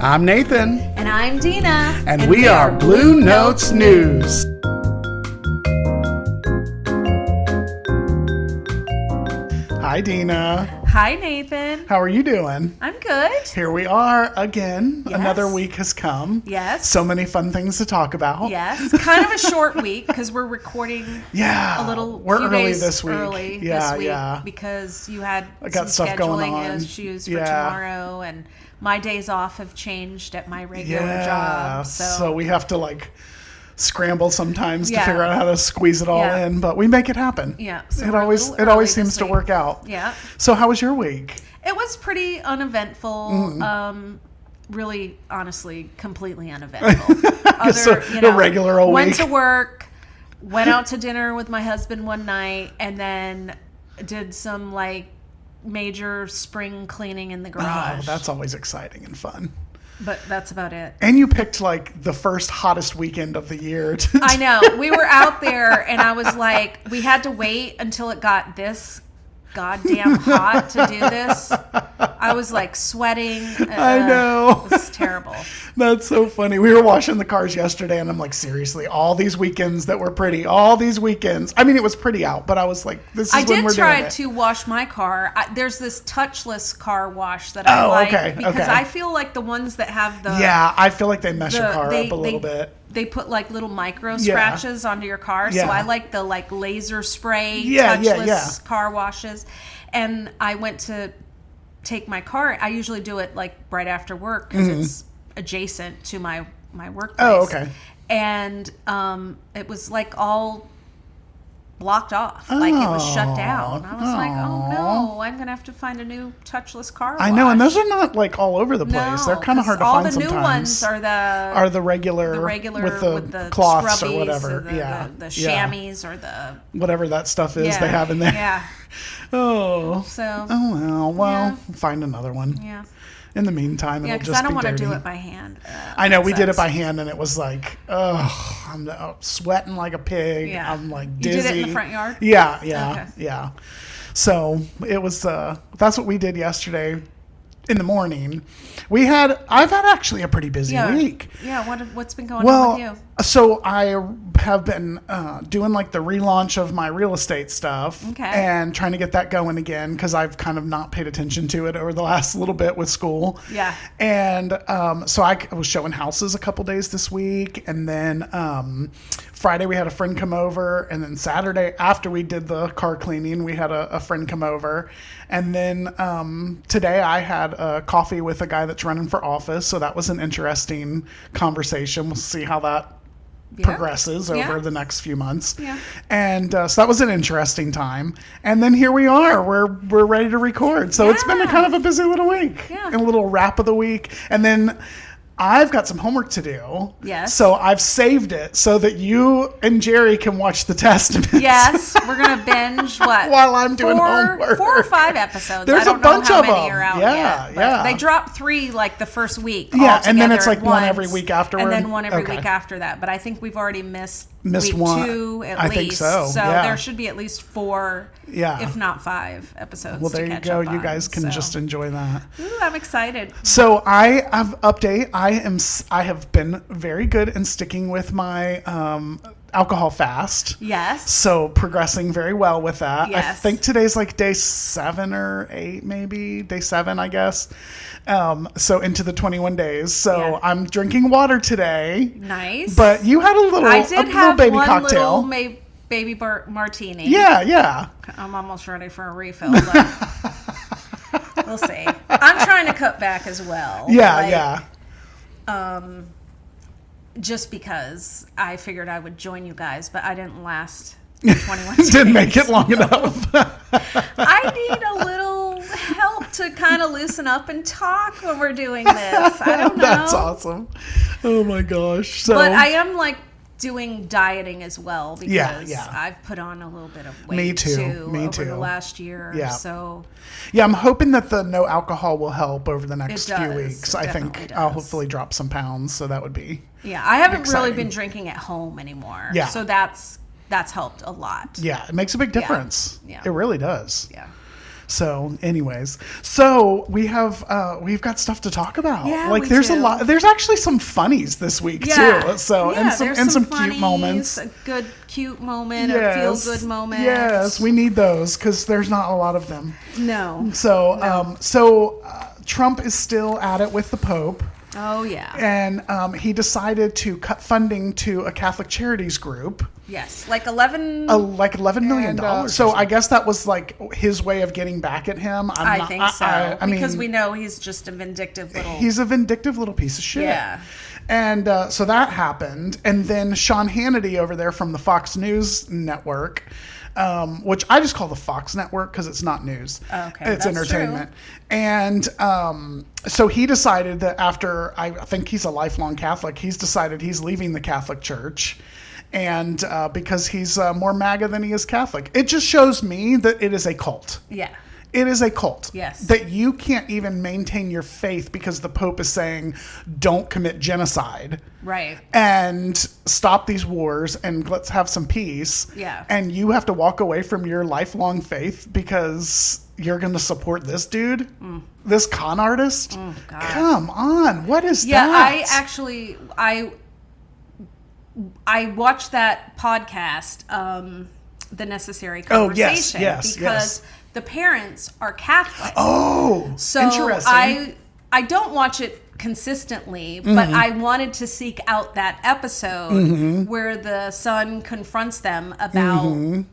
I'm Nathan. And I'm Dina. And we are Blue Notes News. Hi, Dina. Hi, Nathan. How are you doing? I'm good. Here we are again. Yes. Another week has come. Yes. So many fun things to talk about. Yes. Kind of a short week because we're recording a little we're few early days this week. early Yeah, this week yeah. because you had I got some stuff going scheduling on. issues for tomorrow, and my days off have changed at my regular job. So we have to scramble sometimes to Yeah. figure out how to squeeze it all Yeah. in, but we make it happen. Yeah. So it we're a always little early seems this to week. work out. Yeah. So how was your week? It was pretty uneventful. Really, honestly, completely uneventful. A regular old went week. to work, went out to dinner with my husband one night, and then did some major spring cleaning in the garage. Oh, that's always exciting and fun. But that's about it. And you picked the first hottest weekend of the year. I know. We were out there, and I was like, we had to wait until it got this goddamn hot to do this. I was sweating. I know. It was terrible. That's so funny. We were washing the cars yesterday, and I'm like, seriously, all these weekends that were pretty, all these weekends. I mean, it was pretty out, but I was like, this is when we're doing it. I did try to wash my car. There's this touchless car wash that I like because I feel like the ones that have the... Yeah, I feel like they mess your car up a little bit. They put little micro scratches onto your car. Yeah. So I like the laser spray touchless car washes. And I went to take my car. I usually do it right after work because it's adjacent to my workplace. Oh, okay. And it was all blocked off. It was shut down. I was like, oh no, I'm going to have to find a new touchless car wash. I know, and those are not all over the place. No, they're kind of hard to find sometimes. All the new ones are the regular with the cloths or whatever. Or the chamois or the... Whatever that stuff is they have in there. Yeah. Oh. So. Oh, well, find another one. Yeah. In the meantime, it'll just be dirty. because I don't want to do it by hand. I know, we did it by hand, and it was I'm sweating like a pig. Yeah. I'm dizzy. You did it in the front yard? Yeah. So it was, that's what we did yesterday in the morning. I've had actually a pretty busy week. Yeah, what's been going on with you? So I have been doing the relaunch of my real estate stuff and trying to get that going again because I've kind of not paid attention to it over the last little bit with school. Yeah. And so I was showing houses a couple days this week, and then Friday we had a friend come over, and then Saturday after we did the car cleaning we had a friend come over, and then today I had a coffee with a guy that's running for office, so that was an interesting conversation. We'll see how that progresses over the next few months. Yeah. And so that was an interesting time. And then here we are. We're ready to record. So it's been a kind of a busy little week. Yeah. And a little wrap of the week. And then I've got some homework to do. Yes. So I've saved it so that you and Jerry can watch the Testaments. Yes. We're going to binge while I'm doing homework. 4 or 5 episodes. There's I don't a bunch know how of many them. are out yet. Yeah. They drop 3 the first week. Yeah, and then it's at one once, every week afterward. And then one every week after that. But I think we've already missed week one. 2 at I least. think so. So there should be at least 4, if not 5 episodes. Well, there you go. You guys can just enjoy that. Ooh, I'm excited. So I have update. I have been very good in sticking with my alcohol fast. Yes. So progressing very well with that. Yes. I think today's day 7 or 8, maybe day 7, I guess. So into the 21 days. So I'm drinking water today. Nice. But you had a little baby cocktail. Little baby martini. Yeah. I'm almost ready for a refill, but we'll see. I'm trying to cut back as well. Yeah. Just because I figured I would join you guys, but I didn't last 21 days. Didn't make it long enough. I need a little help to kind of loosen up and talk when we're doing this. I don't know. That's awesome. Oh my gosh. But I am doing dieting as well because yeah. I've put on a little bit of weight Me too. over the last year. Yeah. So yeah, I'm hoping that the no alcohol will help over the next few weeks. I think I'll hopefully drop some pounds, so that would be I haven't exciting. really been drinking at home anymore. Yeah. So that's helped a lot. Yeah, it makes a big difference. Yeah. It really does. Yeah. So, anyways, so we've got stuff to talk about. Yeah, like we there's do. a lot. There's actually some funnies this week too. So yeah, and some cute funnies, moments. A good cute moment, a feel good moment. Yes, we need those because there's not a lot of them. No. So Trump is still at it with the Pope. Oh yeah. And he decided to cut funding to a Catholic charities group. Yes, like $11 million. So I guess that was like his way of getting back at him. I think so. I because mean, we know he's just a vindictive little. He's a vindictive little piece of shit. Yeah. And so that happened. And then Sean Hannity over there from the Fox News network, which I just call the Fox network because it's not news. Okay, it's that's entertainment. true. And so he decided that after, I think he's a lifelong Catholic, he's decided he's leaving the Catholic Church. And because he's more MAGA than he is Catholic. It just shows me that it is a cult. Yeah. It is a cult. Yes. That you can't even maintain your faith because the Pope is saying, don't commit genocide. Right. And stop these wars and let's have some peace. Yeah. And you have to walk away from your lifelong faith because you're going to support this dude? This con artist? Oh, God. Come on. What is Yeah, that? I watched that podcast, The Necessary Conversation, because the parents are Catholic. Oh, so interesting. I don't watch it consistently, but I wanted to seek out that episode where the son confronts them about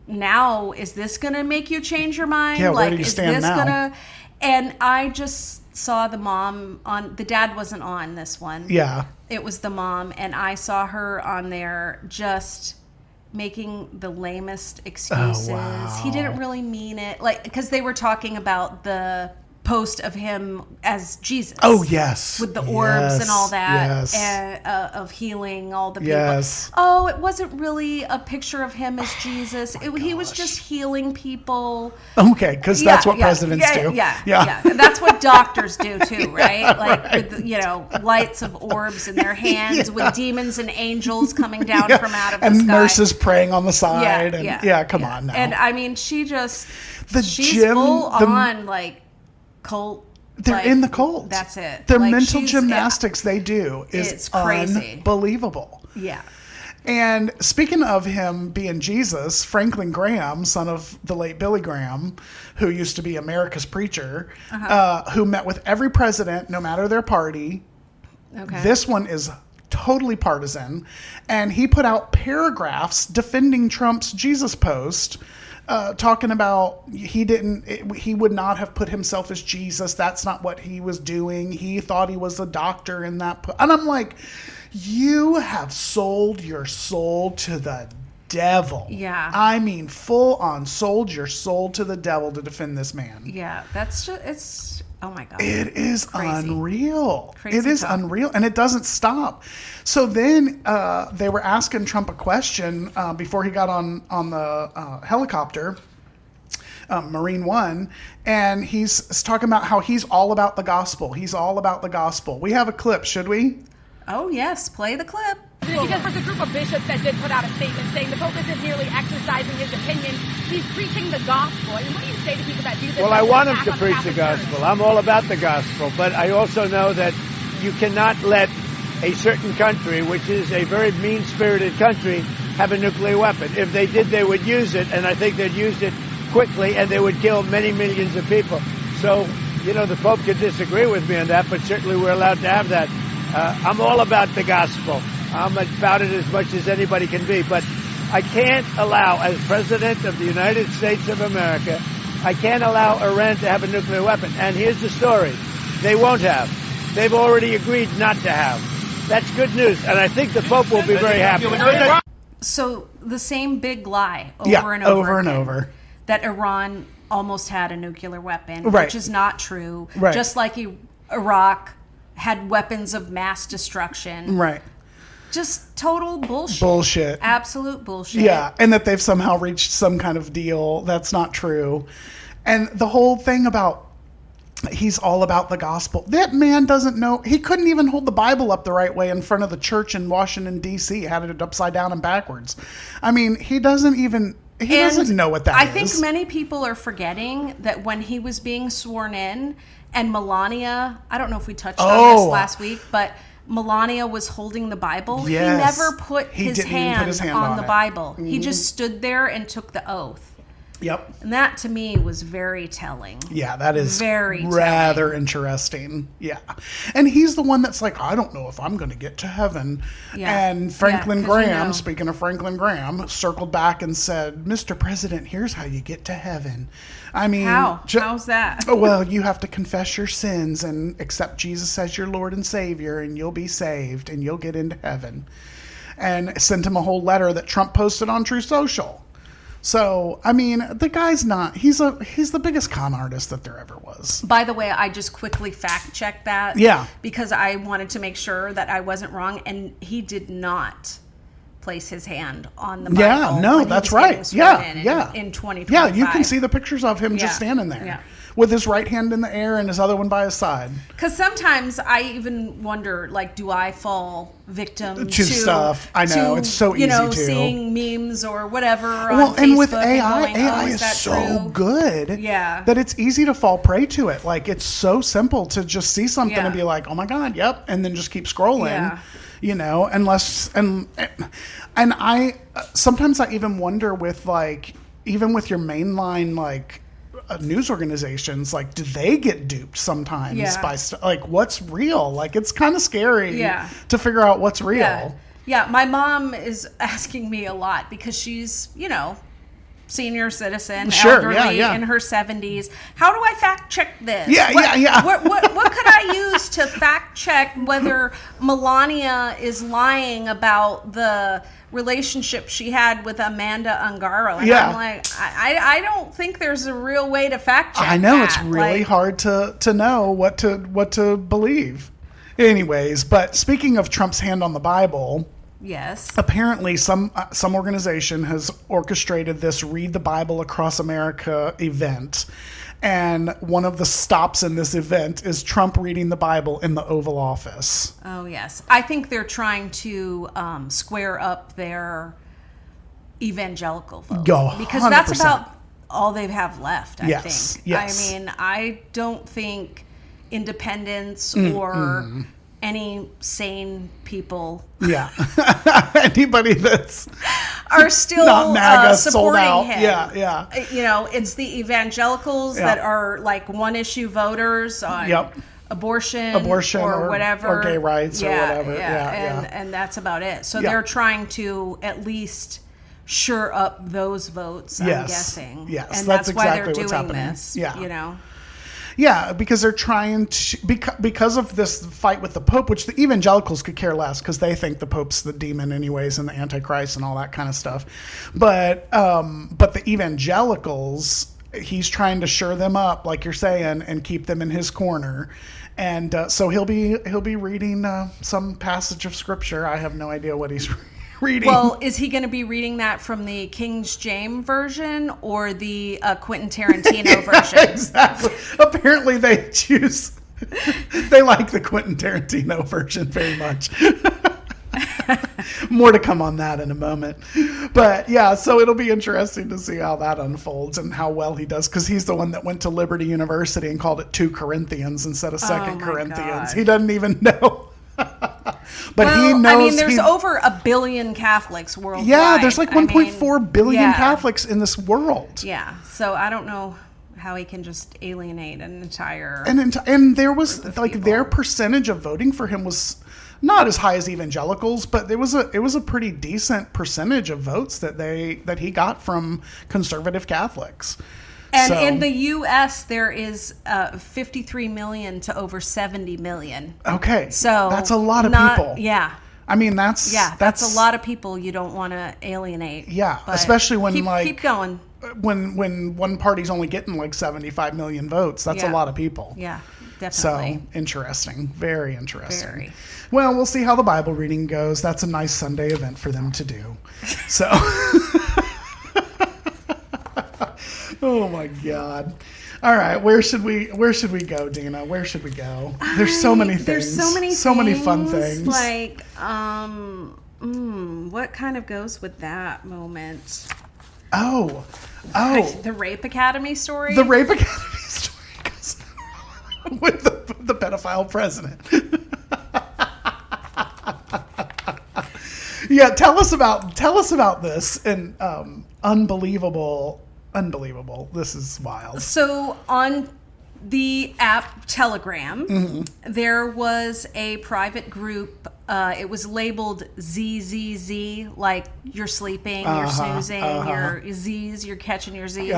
now, is this going to make you change your mind? Yeah, where like, do you is stand this now? gonna? And I just saw the mom on. The dad wasn't on this one. Yeah. It was the mom, and I saw her on there just making the lamest excuses. Oh, wow. He didn't really mean it, like, because they were talking about the post of him as Jesus. Oh, yes. With the orbs and all that, Yes. and, of healing all the people. Yes. Oh, it wasn't really a picture of him as Jesus. He was just healing people. Okay, because that's what presidents do. Yeah. And that's what doctors do too, right? Like, with, lights of orbs in their hands, with demons and angels coming down from out of the and sky. nurses praying on the side. Come on now. And I mean, she's gym, full on like cult. They're in the cult. That's it. Their Like, mental gymnastics they do is it's crazy. Unbelievable. Yeah. And speaking of him being Jesus, Franklin Graham, son of the late Billy Graham, who used to be America's preacher, who met with every president, no matter their party. Okay. This one is totally partisan. And he put out paragraphs defending Trump's Jesus post, talking about he would not have put himself as Jesus. That's not what he was doing. He thought he was a doctor in that. And I'm like, you have sold your soul to the devil. Yeah. I mean, full on sold your soul to the devil to defend this man. Yeah. That's just, it's, oh my God. It is Crazy. unreal. Crazy it is talk. unreal. And it doesn't stop. So then they were asking Trump a question before he got on the helicopter, Marine One, and he's talking about how he's all about the gospel. He's all about the gospel. We have a clip, should we? Oh, yes. Play the clip. Because there's a group of bishops that did put out a statement saying the Pope isn't merely exercising his opinion, he's preaching the gospel. I mean, what do you say to people that do this? Well, I want him to preach the gospel. I'm all about the gospel. But I also know that you cannot let a certain country, which is a very mean-spirited country, have a nuclear weapon. If they did, they would use it, and I think they'd use it quickly, and they would kill many millions of people. So, the Pope could disagree with me on that, but certainly we're allowed to have that. I'm all about the gospel. I'm about it as much as anybody can be. But I can't allow, as President of the United States of America, I can't allow Iran to have a nuclear weapon. And here's the story. They won't have. They've already agreed not to have. That's good news. And I think the Pope will be very happy. So the same big lie over and over. That Iran almost had a nuclear weapon, which is not true. Right. Just like Iraq had weapons of mass destruction. Right. Just total bullshit. Bullshit. Absolute bullshit. Yeah, and that they've somehow reached some kind of deal. That's not true. And the whole thing about he's all about the gospel. That man doesn't know. He couldn't even hold the Bible up the right way in front of the church in Washington, D.C. Had it upside down and backwards. I mean, he doesn't even He doesn't know what that is. I think many people are forgetting that when he was being sworn in, and Melania, I don't know if we touched on this last week, but Melania was holding the Bible. Yes. He never put his hand on the Bible. Mm-hmm. He just stood there and took the oath. Yep. And that to me was very telling. Yeah, that is very rather interesting. Yeah. And he's the one that's like, I don't know if I'm going to get to heaven. Yeah. And Franklin 'cause Graham, speaking of Franklin Graham, circled back and said, Mr. President, here's how you get to heaven. I mean, how's that? Well, you have to confess your sins and accept Jesus as your Lord and Savior, and you'll be saved and you'll get into heaven. And sent him a whole letter that Trump posted on True Social. So, I mean, the guy's he's the biggest con artist that there ever was. By the way, I just quickly fact checked that. Yeah. Because I wanted to make sure that I wasn't wrong. And he did not place his hand on the Bible. Yeah, no, that's right. Yeah. In 2025. Yeah, you can see the pictures of him just standing there. Yeah. With his right hand in the air and his other one by his side. Because sometimes I even wonder, like, do I fall victim to stuff? I know, it's so easy to. Seeing memes or whatever well, on Facebook and with AI, going, AI is is that so true? good that it's easy to fall prey to it. Like, it's so simple to just see something and be like, oh my God, yep, and then just keep scrolling. Yeah. You know, unless and I sometimes I even wonder with like even with your mainline like news organizations, like, do they get duped sometimes by like what's real? Like, it's kind of scary to figure out what's real. Yeah, my mom is asking me a lot because she's, senior citizen, elderly, in her 70s. How do I fact check this? What could I use to fact check whether Melania is lying about the relationship she had with Amanda Ungaro? And I'm like, I don't think there's a real way to fact check. I know that. It's really hard to know what to believe. Anyways, but speaking of Trump's hand on the Bible. Yes. Apparently, some organization has orchestrated this Read the Bible Across America event. And one of the stops in this event is Trump reading the Bible in the Oval Office. Oh, yes. I think they're trying to square up their evangelical vote. Because 100%. that's about all they have left, I think. Yes. I mean, I don't think independents or any sane people anybody that's are still not MAGA, supporting sold out. him. It's the evangelicals that are like one issue voters on abortion or whatever, or gay rights or whatever. And that's about it. So they're trying to at least shore up those votes, I'm guessing. Yes, and that's why exactly they're what's doing happening. this. Yeah, because they're trying to because of this fight with the Pope, which the evangelicals could care less because they think the Pope's the demon anyways and the Antichrist and all that kind of stuff. But the evangelicals, he's trying to shore them up, like you're saying, and keep them in his corner. And so he'll be reading some passage of scripture. I have no idea what he's reading. Well, is he going to be reading that from the King James version or the Quentin Tarantino version? Exactly. Apparently they like the Quentin Tarantino version very much. More to come on that in a moment. But yeah, so it'll be interesting to see how that unfolds and how well he does, because he's the one that went to Liberty University and called it 2 Corinthians instead of 2 Corinthians. God. He doesn't even know. But he knows. I mean, there's over 1 billion Catholics worldwide. Yeah, there's like 1.4 billion Catholics in this world. Yeah, so I don't know how he can just alienate an entire and there was like people. Their percentage of voting for him was not as high as evangelicals, but it was a pretty decent percentage of votes that he got from conservative Catholics. And in the U.S., there is 53 million to over 70 million. Okay. So that's a lot of people. Yeah. I mean, that's a lot of people you don't want to alienate. Yeah, especially when keep going. When one party's only getting like 75 million votes, that's a lot of people. Yeah, definitely. So interesting. Very interesting. Very. Well, we'll see how the Bible reading goes. That's a nice Sunday event for them to do. So... Oh my God. All right, where should we go, Dina? Where should we go? There's so many things. There's so many fun things. Like what kind of goes with that moment? Oh. The Rape Academy story? The Rape Academy story with the pedophile president. Yeah, tell us about this and unbelievable. This is wild. So on the app Telegram, there was a private group. It was labeled ZZZ, like you're sleeping, you're snoozing, you're Z's, you're catching your Z's.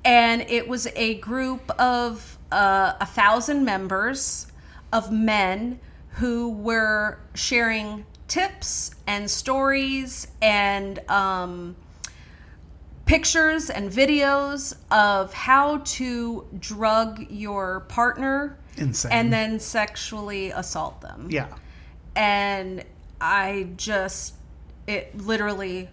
And it was a group of 1,000 members of men who were sharing tips and stories and pictures and videos of how to drug your partner. Insane. And then sexually assault them. Yeah. And it literally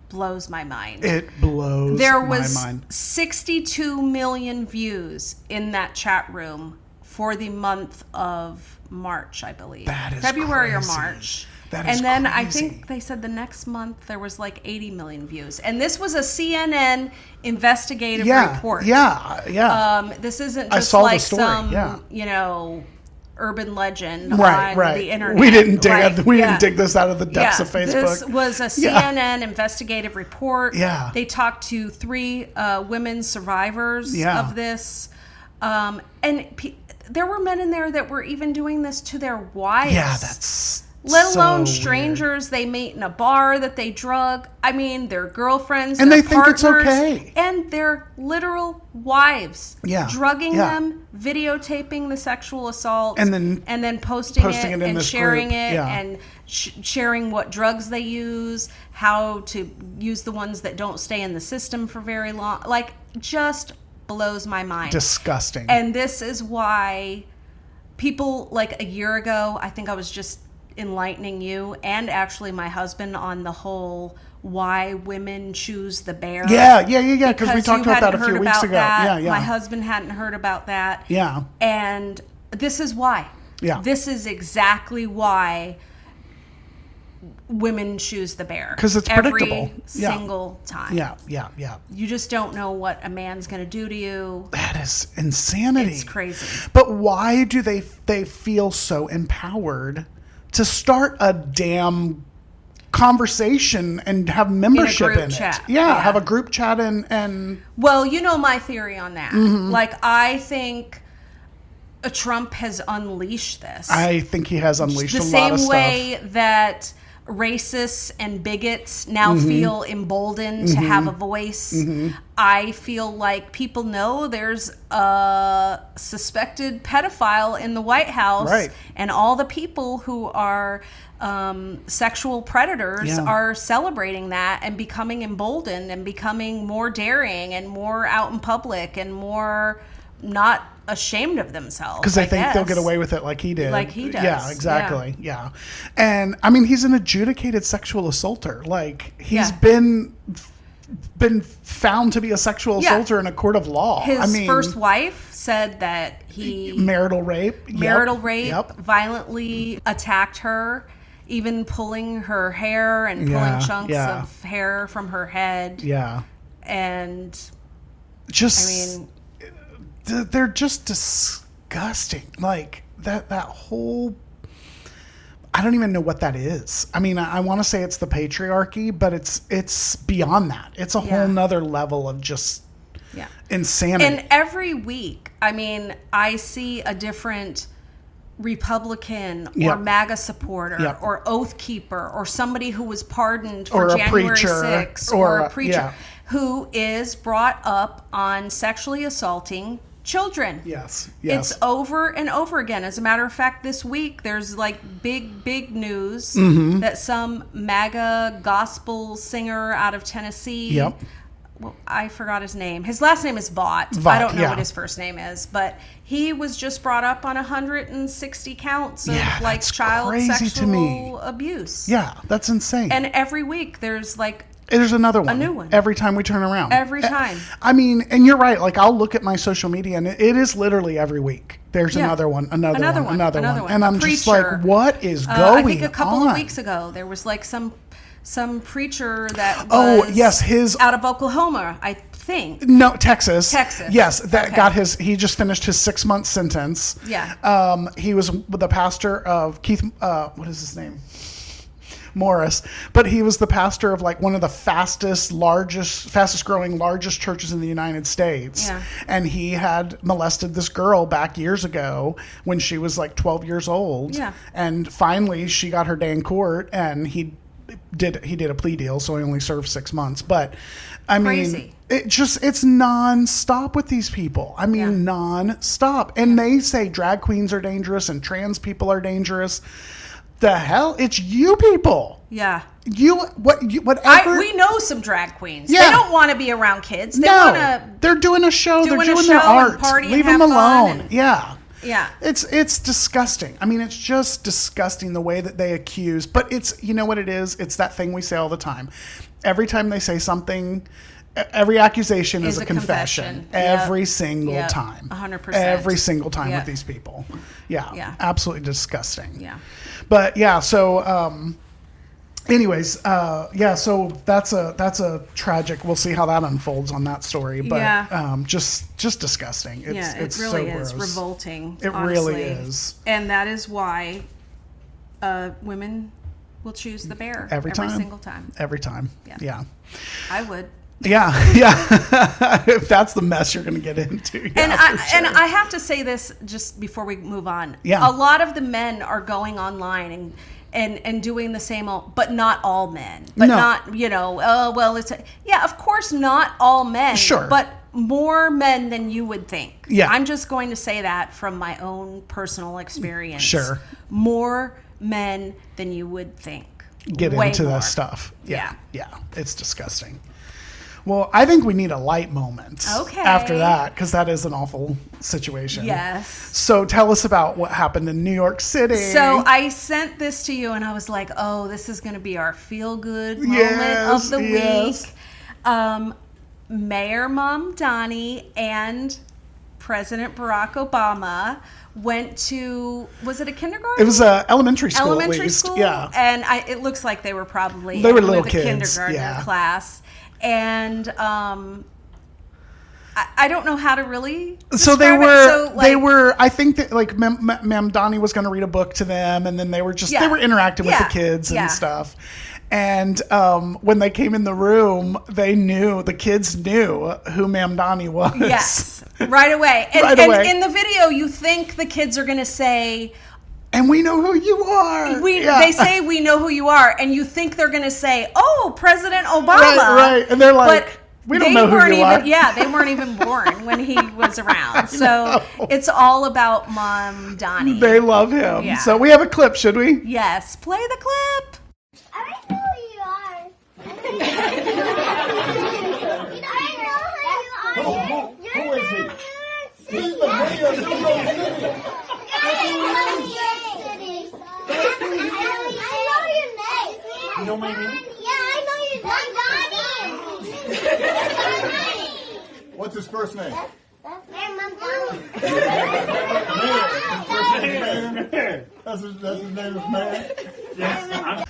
blows my mind. It blows There my was mind. 62 million views in that chat room for the month of March, I believe. That is February crazy. or March. That is and then crazy. I think they said the next month there was like 80 million views. And this was a CNN investigative report. Yeah. This isn't I just saw the like story, some, urban legend on the internet. We didn't dig this out of the depths of Facebook. This was a CNN investigative report. Yeah. They talked to 3 women survivors of this. And there were men in there that were even doing this to their wives. Yeah, that's let alone so strangers weird. they meet in a bar that they drug. I mean, their girlfriends, and their they think partners, it's okay. and their literal wives. Yeah. Drugging Yeah. them, videotaping the sexual assault, and then posting it in and this sharing group. it Yeah. and sharing what drugs they use, how to use the ones that don't stay in the system for very long. Like, just blows my mind. Disgusting. And this is why people, like a year ago, I think I was just enlightening you and actually my husband on the whole why women choose the bear. Yeah, because we talked about that a few weeks about ago. That. Yeah. My husband hadn't heard about that. Yeah. And this is why. Yeah. This is exactly why women choose the bear. Because it's predictable. Every single time. Yeah. You just don't know what a man's going to do to you. That is insanity. It's crazy. But why do they feel so empowered to start a damn conversation and have membership in chat. it? Yeah, have a group chat and well, you know my theory on that. Mm-hmm. Like, I think Trump has unleashed this. I think he has unleashed the a lot same of stuff. way that racists and bigots now Mm-hmm. feel emboldened to have a voice. I feel like people know there's a suspected pedophile in the White House, Right. and all the people who are sexual predators are celebrating that and becoming emboldened and becoming more daring and more out in public and more not ashamed of themselves. Because they think they'll get away with it like he did. Like he does. Yeah, exactly. Yeah. And I mean, he's an adjudicated sexual assaulter. Like, he's been found to be a sexual assaulter in a court of law. His first wife said that he marital rape, violently attacked her, even pulling her hair and pulling chunks of hair from her head. Yeah. And just, I mean, they're just disgusting. Like, that whole, I don't even know what that is. I mean, I want to say it's the patriarchy, but it's beyond that. It's a whole nother level of just insanity. And every week, I mean, I see a different Republican or MAGA supporter or Oath Keeper or somebody who was pardoned for January 6th or a preacher who is brought up on sexually assaulting children. Yes. It's over and over again. As a matter of fact, this week there's like big news that some MAGA gospel singer out of Tennessee. Well, I forgot his name. His last name is Vaught. I don't know what his first name is, but he was just brought up on 160 counts of like child sexual abuse. Yeah, that's insane. And every week there's like there's another one. A new one. Every time we turn around. Every time. I mean, and you're right. Like, I'll look at my social media, and it is literally every week. There's another one. And I'm just like, what is going on? I think a couple of weeks ago, there was like some some preacher that Oh, was yes, his out of Oklahoma, I think. No, Texas. Texas. Yes, that Okay. got he just finished his 6-month sentence. Yeah. He was the pastor of what is his name? Morris. But he was the pastor of like one of the fastest growing, largest churches in the United States. Yeah. And he had molested this girl back years ago when she was like 12 years old. Yeah. And finally she got her day in court, and he did a plea deal, so he only served 6 months. But I mean, Crazy. it's nonstop with these people. I mean, nonstop. And they say drag queens are dangerous and trans people are dangerous. The hell? It's you people. Yeah. Whatever. We know some drag queens. Yeah. They don't want to be around kids. They no, want to. they're doing a show. They're doing a doing their show and art. party and Leave have them fun alone. and- Yeah. Yeah. It's disgusting. I mean, it's just disgusting the way that they accuse. But it's, you know what it is? It's that thing we say all the time. Every time they say something, every accusation is a confession. Yep. Every single Yep. time. 100%. Every single time Yep. with these people. Yeah. Yeah. Absolutely disgusting. Yeah. But yeah, so anyways, so that's a tragic. We'll see how that unfolds on that story. But Yeah. just disgusting. It's it really so is gross. revolting. It honestly. really is. And that is why women will choose the bear Every time. single time. Every time. Yeah. Yeah. I would. Yeah. If that's the mess you're going to get into. Yeah, And for sure. and I have to say this just before we move on. Yeah. A lot of the men are going online and doing the same, but not all men. But No. not, of course not all men. Sure. But more men than you would think. Yeah. I'm just going to say that from my own personal experience. Sure. More men than you would think. Get Way into more. this stuff. Yeah. Yeah. It's disgusting. Well, I think we need a light moment Okay. after that, because that is an awful situation. Yes. So tell us about what happened in New York City. So I sent this to you, and I was like, "Oh, this is going to be our feel-good moment Yes, of the yes. week." Mayor Mamdani and President Barack Obama went to, was it a kindergarten? It was elementary school, Elementary at least. school, Yeah. and it looks like they were probably They were in little with kids, a kindergartner yeah. class, and I don't know how to really. So they describe were, it. So, they like, were. I think that like Mamdani was going to read a book to them, and then they were Yeah. interacting with Yeah. the kids and Yeah. stuff. And when they came in the room, the kids knew who Mamdani was. Yes, right away. And, Right and away. in the video, you think the kids are going to say, And we know who you are. Yeah. they say we know who you are, and you think they're going to say, "Oh, President Obama." Right. And they're like, But we don't they know who weren't you are. Yeah, they weren't even born when he was around. So know. it's all about Mamdani. They love him. Yeah. So we have a clip, should we? Yes, play the clip. I know who you are. I know who you are. Who is he? He's the mayor of New York City. You know my name? Yeah, I know your name. What's his first name? That's his name is Mayor?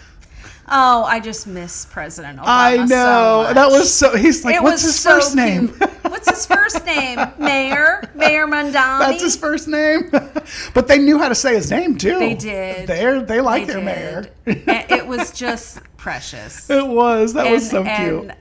Oh, I just miss President Obama. I know. So much. That was so. He's like, It what's was his so first name? cute. What's his first name? Mayor Mamdani. That's his first name. But they knew how to say his name too. They did. They like They their did. mayor. And it was just precious. It was. That was so And cute.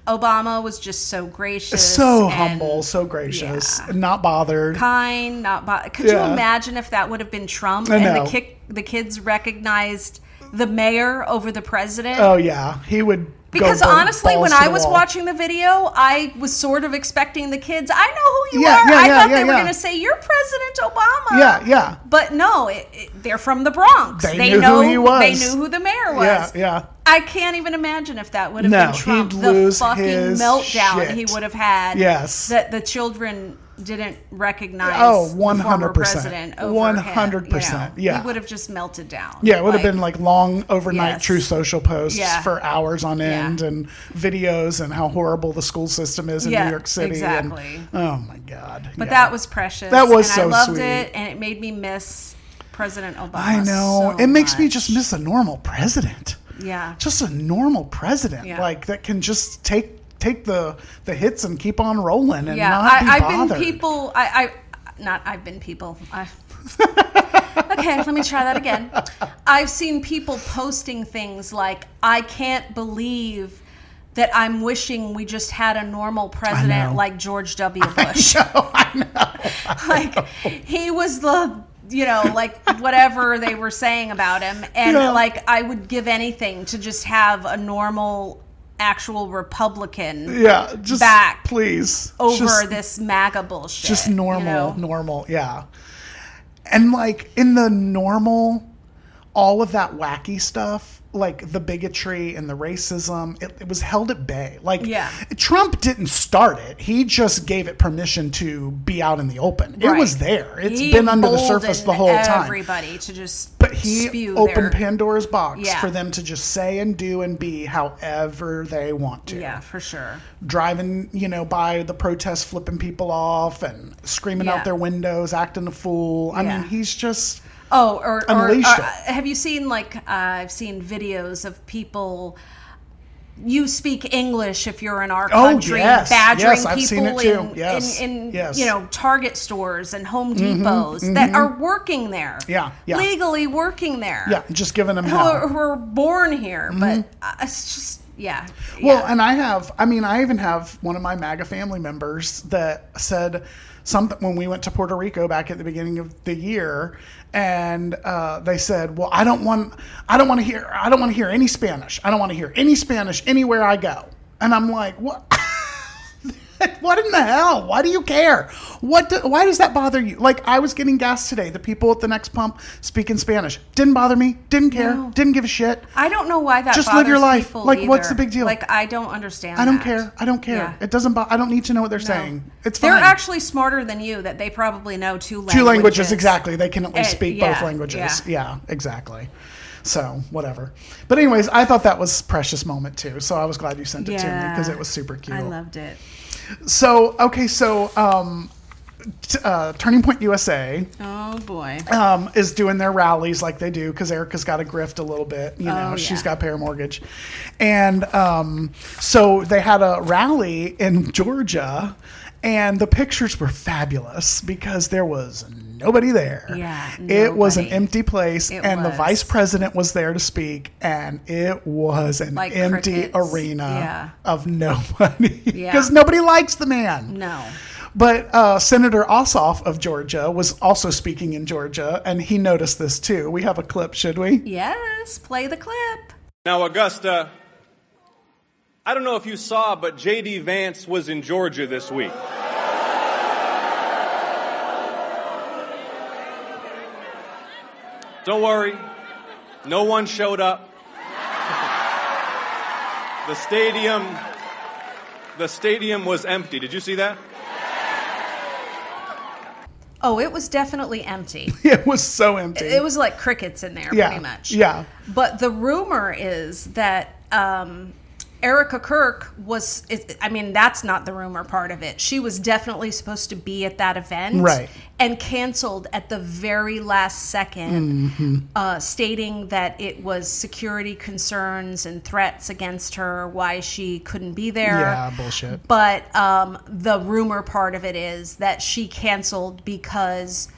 Obama was just so gracious. So and humble, so gracious, yeah. not bothered. kind, not could you Yeah. imagine if that would have been Trump I and know. the kids recognized the mayor over the president? Oh yeah, he would. Because go honestly, balls when to I the was wall. watching the video, I was sort of expecting the kids. I know who you Yeah, are. yeah, I yeah, thought yeah, they were yeah. going to say, "You're President Obama." Yeah. But no, they're from the Bronx. They knew who he was. They knew who the mayor was. Yeah. I can't even imagine if that would have No, been Trump. he'd The lose fucking his meltdown shit. he would have had. Yes. That the children didn't recognize. Oh, the former 100%. president over 100%, him, you know. yeah. He would have just melted down. Yeah, it would have been like long overnight Yes. true social posts Yeah. for hours on end Yeah. and videos and how horrible the school system is in Yeah, New York City. exactly. And, oh my God. But yeah. that was precious. That was and so I loved sweet. it, and it made me miss President Obama. I know. so It makes me much. just miss a normal president. Yeah. Just a normal president, Yeah. like that can just take the hits and keep on rolling and Yeah, not be I've bothered. been people. I've been people. Okay, let me try that again. I've seen people posting things like, "I can't believe that I'm wishing we just had a normal president like George W. Bush." I know. Like he was the, like whatever they were saying about him, and like I would give anything to just have a normal, actual Republican Just back please over this MAGA bullshit. just normal, yeah. And like in the normal, all of that wacky stuff, like the bigotry and the racism, it was held at bay. Like Trump didn't start it. He just gave it permission to be out in the open. Right. It was there. It's been under the surface the whole time. Everybody to just But he spew opened Pandora's box for them to just say and do and be however they want to. Yeah, for sure. Driving, by the protests, flipping people off and screaming out their windows, acting a fool. I mean, he's just... or unleashed it. Have you seen I've seen videos of people, you speak English if you're in our country, badgering I've people seen it too. in Target stores and Home Depots that are working there, legally working there, just giving them hell. Who are born here, but it's just Well, and I even have one of my MAGA family members that said something when we went to Puerto Rico back at the beginning of the year, and they said, "Well, I don't want to hear any Spanish. I don't want to hear any Spanish anywhere I go." And I'm like, "What? What in the hell? Why do you care? Why does that bother you?" Like, I was getting gas today. The people at the next pump speaking Spanish didn't bother me. Didn't care. No. Didn't give a shit. I don't know why that just bothers live your life. people Like, either. what's the big deal? Like, I don't understand. I don't care. I don't care. Yeah. It doesn't. I don't need to know what they're saying. It's fine. They're actually smarter than you. That they probably know two languages. Two languages, exactly. They can at least speak both yeah, languages. Yeah, exactly. So, whatever. But anyways, I thought that was a precious moment too. So I was glad you sent it to me because it was super cute. I loved it. So, okay, Turning Point USA Oh boy. is doing their rallies like they do because Erica's got to grift a little bit. She's got to pay her mortgage. And so they had a rally in Georgia, and the pictures were fabulous because there was nobody there. Yeah, It was an nobody. empty place, and the was. vice president was there to speak, and it was an Like empty crickets. arena of nobody Yeah. because nobody likes the man. No. But Senator Ossoff of Georgia was also speaking in Georgia, and he noticed this too. We have a clip, should we? Yes, play the clip. Now, Augusta, I don't know if you saw, but J.D. Vance was in Georgia this week. Don't worry, no one showed up. The stadium was empty. Did you see that? Oh, it was definitely empty. It was so empty. It was like crickets in there, pretty much. Yeah. But the rumor is that Erica Kirk was, that's not the rumor part of it. She was definitely supposed to be at that event. Right. And canceled at the very last second, stating that it was security concerns and threats against her, why she couldn't be there. Yeah, bullshit. But the rumor part of it is that she canceled because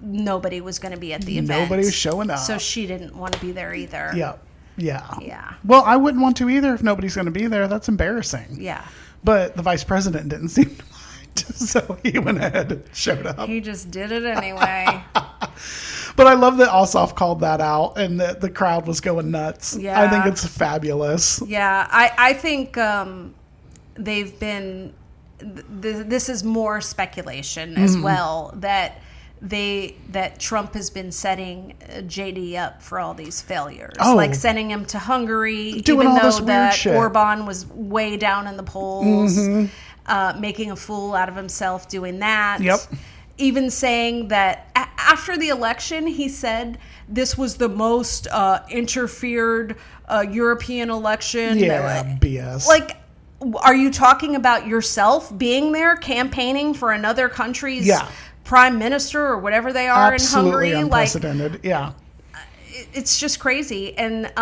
nobody was going to be at the event. Nobody was showing up. So she didn't want to be there either. Yeah. Yeah. Yeah. Well, I wouldn't want to either if nobody's going to be there. That's embarrassing. Yeah. But the vice president didn't seem to mind, so he went ahead and showed up. He just did it anyway. But I love that Ossoff called that out and that the crowd was going nuts. Yeah. I think it's fabulous. Yeah. I think they've been, this is more speculation as well, that Trump has been setting JD up for all these failures, like sending him to Hungary, Doing even all though this weird shit. Orban was way down in the polls, making a fool out of himself doing that. Yep. Even saying that after the election, he said this was the most interfered European election. Yeah, BS. Like, are you talking about yourself being there campaigning for another country's prime minister or whatever they are Absolutely in Hungary? unprecedented. Yeah. it's just crazy. And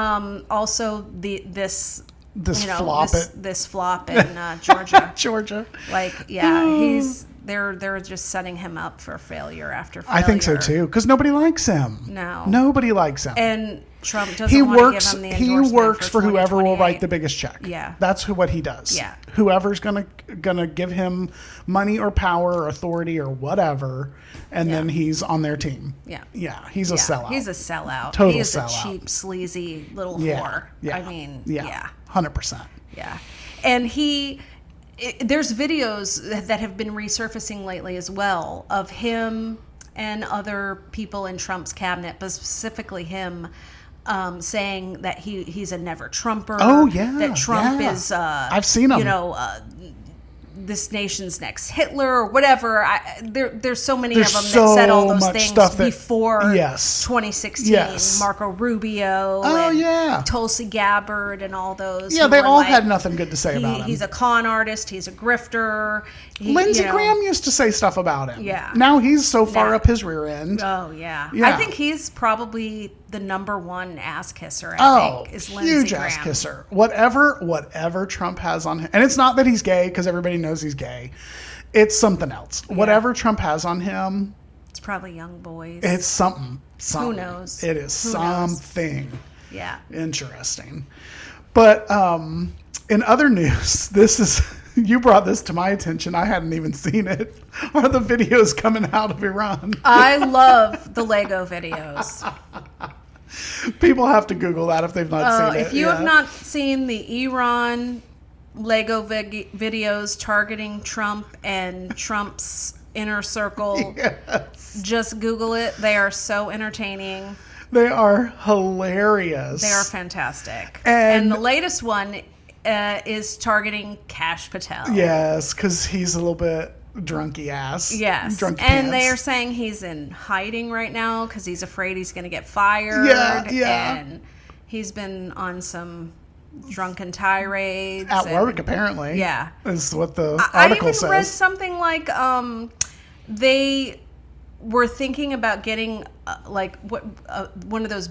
also this flop this flop in Georgia. Georgia. Like, yeah, they're just setting him up for failure after failure. I think so too, because nobody likes him. No. Nobody likes him. And Trump doesn't want to give him the endorsement. He works for whoever will 2028. write the biggest check. Yeah. That's what he does. Yeah. Whoever's gonna give him money or power or authority or whatever, and then he's on their team. Yeah. Yeah. He's a sellout. He's a sellout. Total He is sellout. a cheap, sleazy little Yeah. whore. Yeah. I mean, 100%. Yeah. And there's videos that have been resurfacing lately as well of him and other people in Trump's cabinet, but specifically him, saying that he's a never Trumper. Oh, yeah. That Trump yeah. is, I've seen him. This nation's next Hitler or whatever. There's so many There's of them that said all so those much things stuff that- before Yes. 2016. Yes. Marco Rubio Oh, and yeah. Tulsi Gabbard and all those. Yeah, who they were all like, had nothing good to say about him. He's a con artist. He's a grifter. Lindsey Graham used to say stuff about him. Yeah. Now he's so far Nah. up his rear end. Oh, yeah. Yeah. I think he's probably the number one ass kisser, I think, is Lindsey huge Graham. ass kisser. Whatever Trump has on him. And it's not that he's gay, because everybody knows he's gay. It's something else. Whatever Trump has on him, It's probably young boys. it's something. Who knows? It is Who knows? something. Yeah. Interesting. But in other news, this is... You brought this to my attention. I hadn't even seen it. Are the videos coming out of Iran? I love the Lego videos. People have to Google that if they've not seen it. If you have not seen the Iran Lego videos targeting Trump and Trump's inner circle, just Google it. They are so entertaining. They are hilarious. They are fantastic. And the latest one is targeting Kash Patel. Yes, because he's a little bit drunky ass. Yes. Drunky And they are pants. saying he's in hiding right now because he's afraid he's going to get fired. Yeah. And he's been on some drunken tirades. At and- work, apparently. Yeah. Is what the I article even read says. something like they were thinking about getting one of those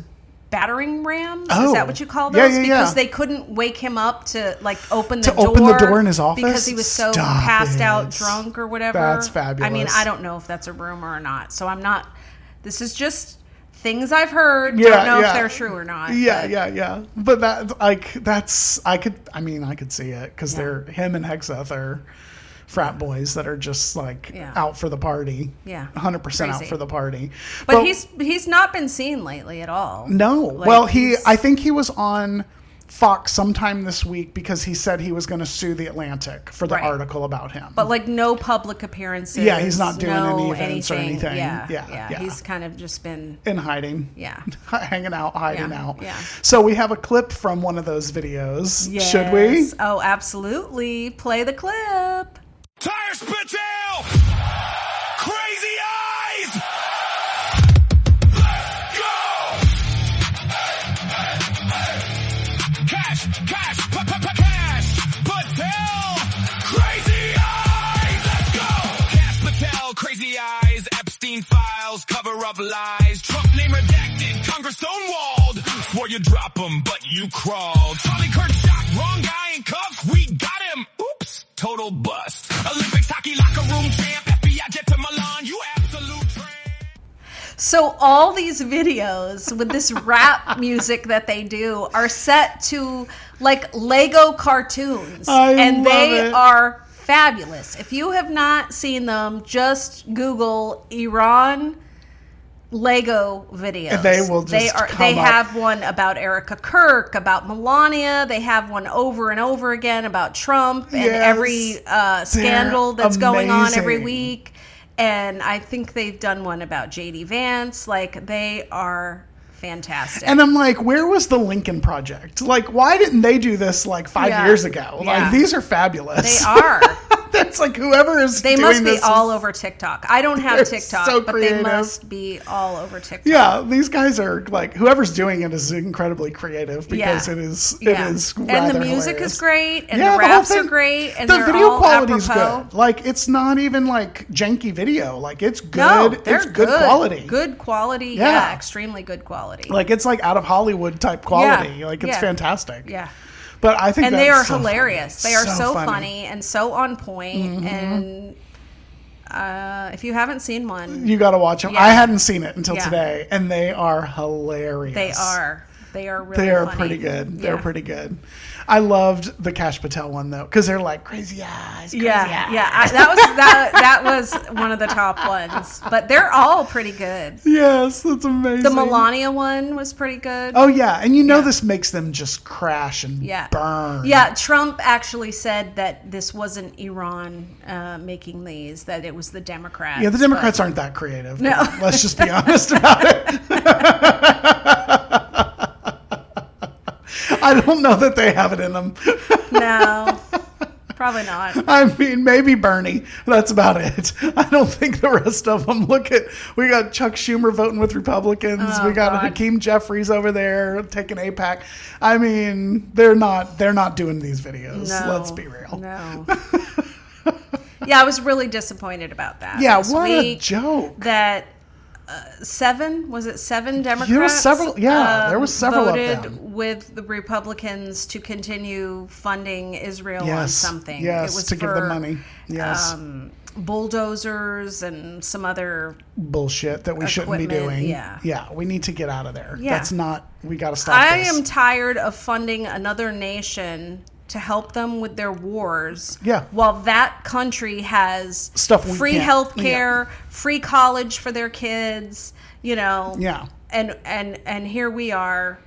battering rams. Oh. Is that what you call Yeah, those? yeah, because yeah. they couldn't wake him up to open the To door. open the door in his office? because he was so Stop passed out, it. drunk or whatever. That's I mean, fabulous. I don't know if that's a rumor or not. So I'm not. This is just things I've heard. Yeah, Don't know yeah. if they're true or not. Yeah, but yeah. But I could see it because they're him and Hexeth are frat boys that are just out for the party. Yeah. 100% out Crazy. for the party. But he's not been seen lately at all. No. Like, Well, he's- I think he was on Fox sometime this week because he said he was going to sue the Atlantic for the Right. article about him. But no public appearances. Yeah, he's not doing no any events or anything. Yeah, Yeah. He's kind of just been. in hiding. Yeah. Hanging out, hiding Yeah, out. yeah. So we have a clip from one of those videos. Yes. Should we? Oh, absolutely. Play the clip. Tire Spittle! Crazy eyes! Let's go! Cash! Patel! Crazy eyes! Let's go! Cash Patel, crazy eyes, Epstein files, cover of lies, Trump name redacted, Congress stonewalled. Swore you drop him, but you crawled. Charlie Kirk shot, wrong guy in cuffs, we got him. Oops, total bust. Olympics hockey locker room champ, FBI jet to Milan, you absolute tramp. So all these videos with this rap music that they do are set to Lego cartoons. And they it. are fabulous. If you have not seen them, just Google Iran Lego videos. They will just come They up. have one about Erica Kirk, about Melania. They have one over and over again about Trump and Yes. every scandal that's going on every amazing. week. And I think they've done one about JD Vance. They are fantastic. And I'm like, where was the Lincoln Project? Why didn't they do this 5 Yeah. years ago? Yeah. These are fabulous. They are. That's like whoever is They doing must be this all is- over TikTok. I don't have They're TikTok, so but they creative. must be all over TikTok. Yeah, these guys are like whoever's doing it is incredibly creative because it is and the rather music hilarious. is great, and Yeah, the the whole raps are thing- great, and the they're video all quality's apropos. good. Like it's not even like janky video. Like it's good. No, they're it's good quality. Good quality. Yeah. Yeah, extremely good quality. Like it's like out of Hollywood type quality. Yeah, Like it's yeah. fantastic. Yeah. But I think And they are that's so hilarious. funny. They are so funny and so on point. And if you haven't seen one, You got to watch them. Yeah. I hadn't seen it until Yeah. today, and they are hilarious. they are. They are really They are funny. pretty good. They're Yeah. pretty good. I loved the Cash Patel one though, because they're like crazy eyes. Crazy eyes. That was one of the top ones. But they're all pretty good. Yes, that's amazing. The Melania one was pretty good. Oh yeah, and you know this makes them just crash and burn. Yeah, Trump actually said that this wasn't Iran making these, that it was the Democrats. Yeah, the Democrats aren't that creative. No. Let's just be honest about it. I don't know that they have it in them. No, probably not. I mean, maybe Bernie. That's about it. I don't think the rest of them. We got Chuck Schumer voting with Republicans. Oh, we got God. Hakeem Jeffries over there taking AIPAC. I mean, they're not doing these videos. No, Let's be real. No. Yeah, I was really disappointed about that. Yeah, this what a week. joke. That seven Democrats? There was several. Yeah, there was several of voted them. with the Republicans to continue funding Israel on Yes, something. yes, it was to give them money. Yes. Bulldozers and some other Bullshit that we shouldn't be equipment, doing. yeah. Yeah, we need to get out of there. Yeah. That's not. We got to stop. I this. am tired of funding another nation to help them with their wars. Yeah. While that country has Stuff we free can't- health care, free college for their kids, Yeah. And here we are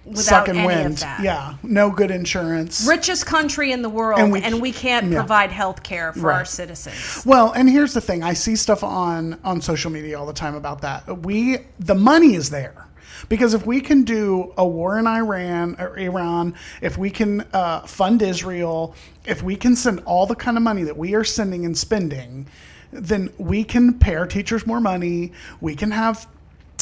without Sucking any wind. of that. Yeah. No good insurance. Richest country in the world, And and we we can't yeah. provide health care for our Right. citizens. Well, and here's the thing. I see stuff on social media all the time about that. The money is there. Because if we can do a war in Iran, if we can fund Israel, if we can send all the kind of money that we are sending and spending, then we can pay our teachers more money. We can have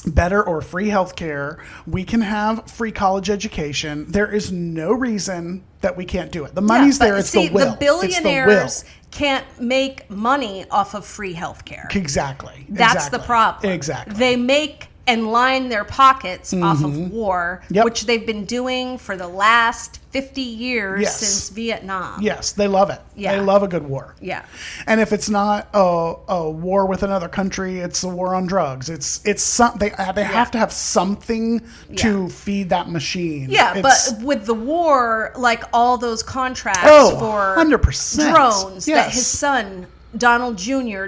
better or free health care. We can have free college education. There is no reason that we can't do it. The money's but there. It's see, the will. the It's billionaires the will. can't make money off of free health care. Exactly. That's Exactly. the problem. Exactly. They make and line their pockets off of war, Yep. which they've been doing for the last 50 years Yes. since Vietnam. Yes, they love it. Yeah. They love a good war. Yeah. And if it's not a war with another country, it's a war on drugs. It's something they have to have something to feed that machine. Yeah, It's- but with the war, like all those contracts Oh, for 100%. drones that Yes. his son Donald Jr.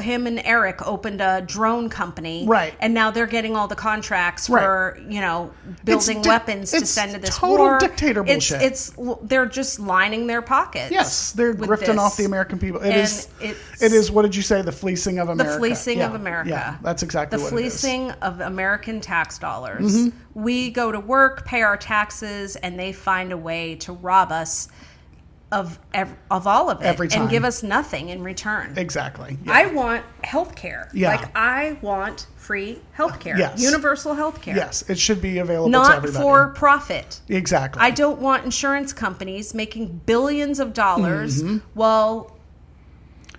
him and Eric opened a drone company, Right. And now they're getting all the contracts Right. for building weapons to it's send to this total war. dictator bullshit. It's they're just lining their pockets. yes, they're with grifting off this. the American people. It And is. it's- It is. What did you say? The fleecing of America. The fleecing Yeah, of America. Yeah, that's exactly the what it is. fleecing of American tax dollars. Mm-hmm. We go to work, pay our taxes, and they find a way to rob us of all of it Every time. and give us nothing in return. Exactly. Yeah. I want health care. Yeah. Like I want free health care. Yes. Universal health care. Yes, it should be available to Not everybody. for profit. Exactly. I don't want insurance companies making billions of dollars Mm-hmm. while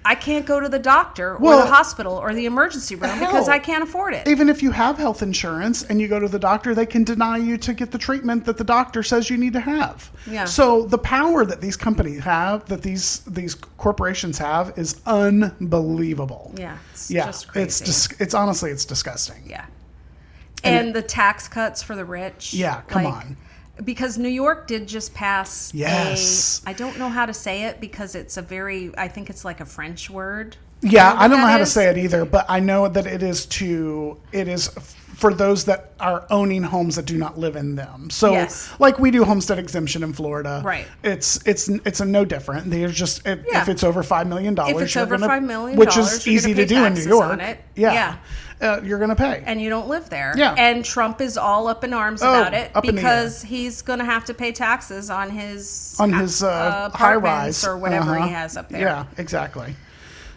I can't go to the doctor or Well, the hospital or the emergency room because hell, I can't afford it. Even if you have health insurance and you go to the doctor, they can deny you to get the treatment that the doctor says you need to have. Yeah. So the power that these companies have, that these corporations have, is unbelievable. Yeah, it's Yeah, just crazy. it's honestly it's disgusting. Yeah. And the tax cuts for the rich. Yeah, come on. Because New York did just pass Yes. I don't know how to say it because it's I think it's like a French word. Yeah, I don't know that how to is? say it either, but I know that it is for those that are owning homes that do not live in them. So Yes. like we do homestead exemption in Florida. Right. It's a no different. They're just if Yeah. it's over $5 million, If it's you're over gonna- $5 million, which is you're easy gonna to pay do in New taxes York. on it. Yeah. Yeah. you're going to pay. And you don't live there. Yeah. And Trump is all up in arms about it because he's going to have to pay taxes on his high rise or whatever he has up there. Yeah, exactly.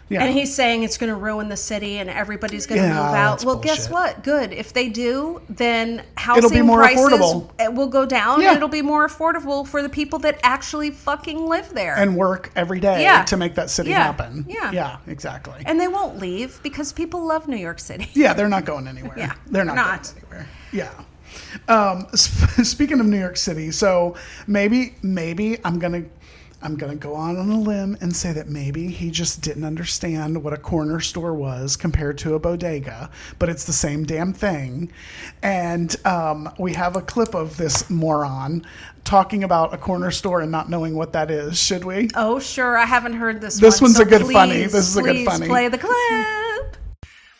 Yeah. And he's saying it's going to ruin the city and everybody's going to move out. Well, guess what? Good. If they do, then housing prices will go down and it'll be more affordable for the people that actually fucking live there. And work every day to make that city happen. Yeah. Yeah, exactly. And they won't leave because people love New York City. Yeah, they're not going anywhere. Yeah, they're not going anywhere. Yeah. Speaking of New York City, so maybe I'm gonna go on a limb and say that maybe he just didn't understand what a corner store was compared to a bodega, but it's the same damn thing. And we have a clip of this moron talking about a corner store and not knowing what that is. Should we? Oh, sure. I haven't heard this one. This one's so a good please, funny. This is a good funny. Please play the clip.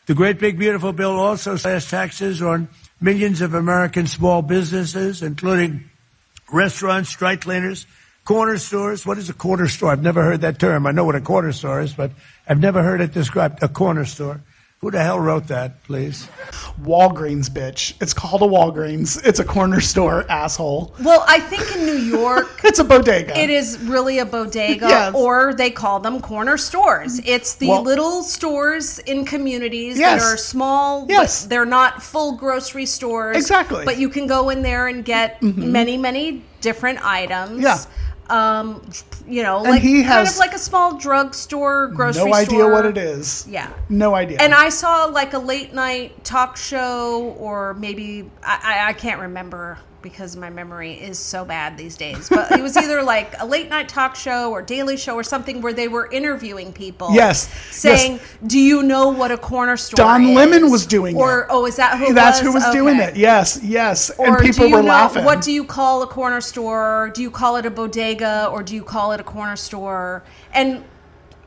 The great big beautiful bill also says taxes on millions of American small businesses, including restaurants, dry cleaners, corner stores. What is a corner store? I've never heard that term. I know what a corner store is, but I've never heard it described. A corner store. Who the hell wrote that, please? Walgreens, bitch. It's called a Walgreens. It's a corner store, asshole. Well, I think in New York... it's a bodega. It is really a bodega, or they call them corner stores. It's the little stores in communities that are small, but they're not full grocery stores. Exactly. But you can go in there and get many, many different items. Yeah. Like kind of like a small drugstore, grocery store. No idea what it is. Yeah. No idea. And I saw like a late night talk show, or maybe, I can't remember because my memory is so bad these days. But it was either like a late night talk show or Daily Show or something where they were interviewing people. Yes. Saying, do you know what a corner store Don is? Lemon was doing or, it. Oh, is that who That's who was doing it. Yes, yes. And people were laughing. What do you call a corner store? Do you call it a bodega or do you call it a corner store? And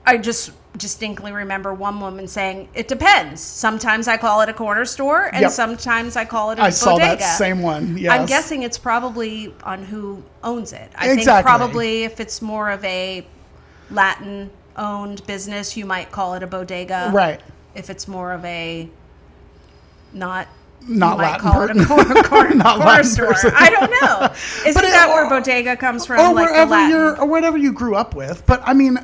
I just distinctly remember one woman saying, it depends. Sometimes I call it a corner store and sometimes I call it a bodega. I saw that same one, yes. I'm guessing it's probably on who owns it. I think probably if it's more of a Latin-owned business, you might call it a bodega. Right. If it's more of a not Latin call it a corner store. Person. I don't know. Isn't that where bodega comes from? Or like wherever you grew up with. But I mean,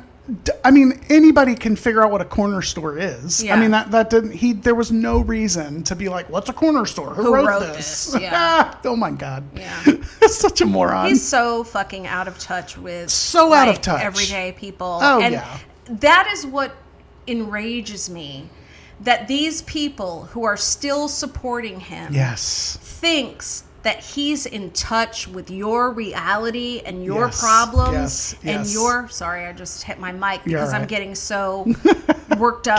anybody can figure out what a corner store is. Yeah. I mean, that didn't. There was no reason to be like, "What's a corner store? Who wrote this?" Yeah. Oh my god. Yeah. Such a moron. He's so fucking out of touch with out of touch everyday people. Oh and yeah. That is what enrages me. That these people who are still supporting him, thinks that he's in touch with your reality and your problems and your... Sorry, I just hit my mic because I'm getting so worked up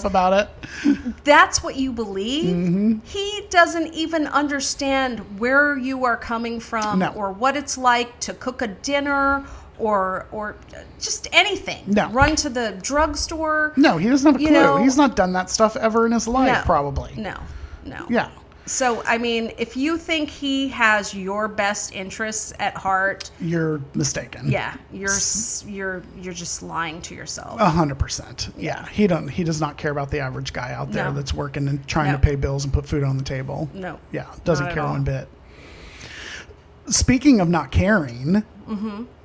about it. That's what you believe? Mm-hmm. He doesn't even understand where you are coming from or what it's like to cook a dinner or just anything. No. Run to the drugstore. No, he doesn't have a clue. He's not done that stuff ever in his life, probably. No. Yeah. So, I mean, if you think he has your best interests at heart, you're mistaken. Yeah, you're just lying to yourself. 100%. Yeah, he does not care about the average guy out there that's working and trying to pay bills and put food on the table. No. Yeah, doesn't care one bit. Speaking of not caring,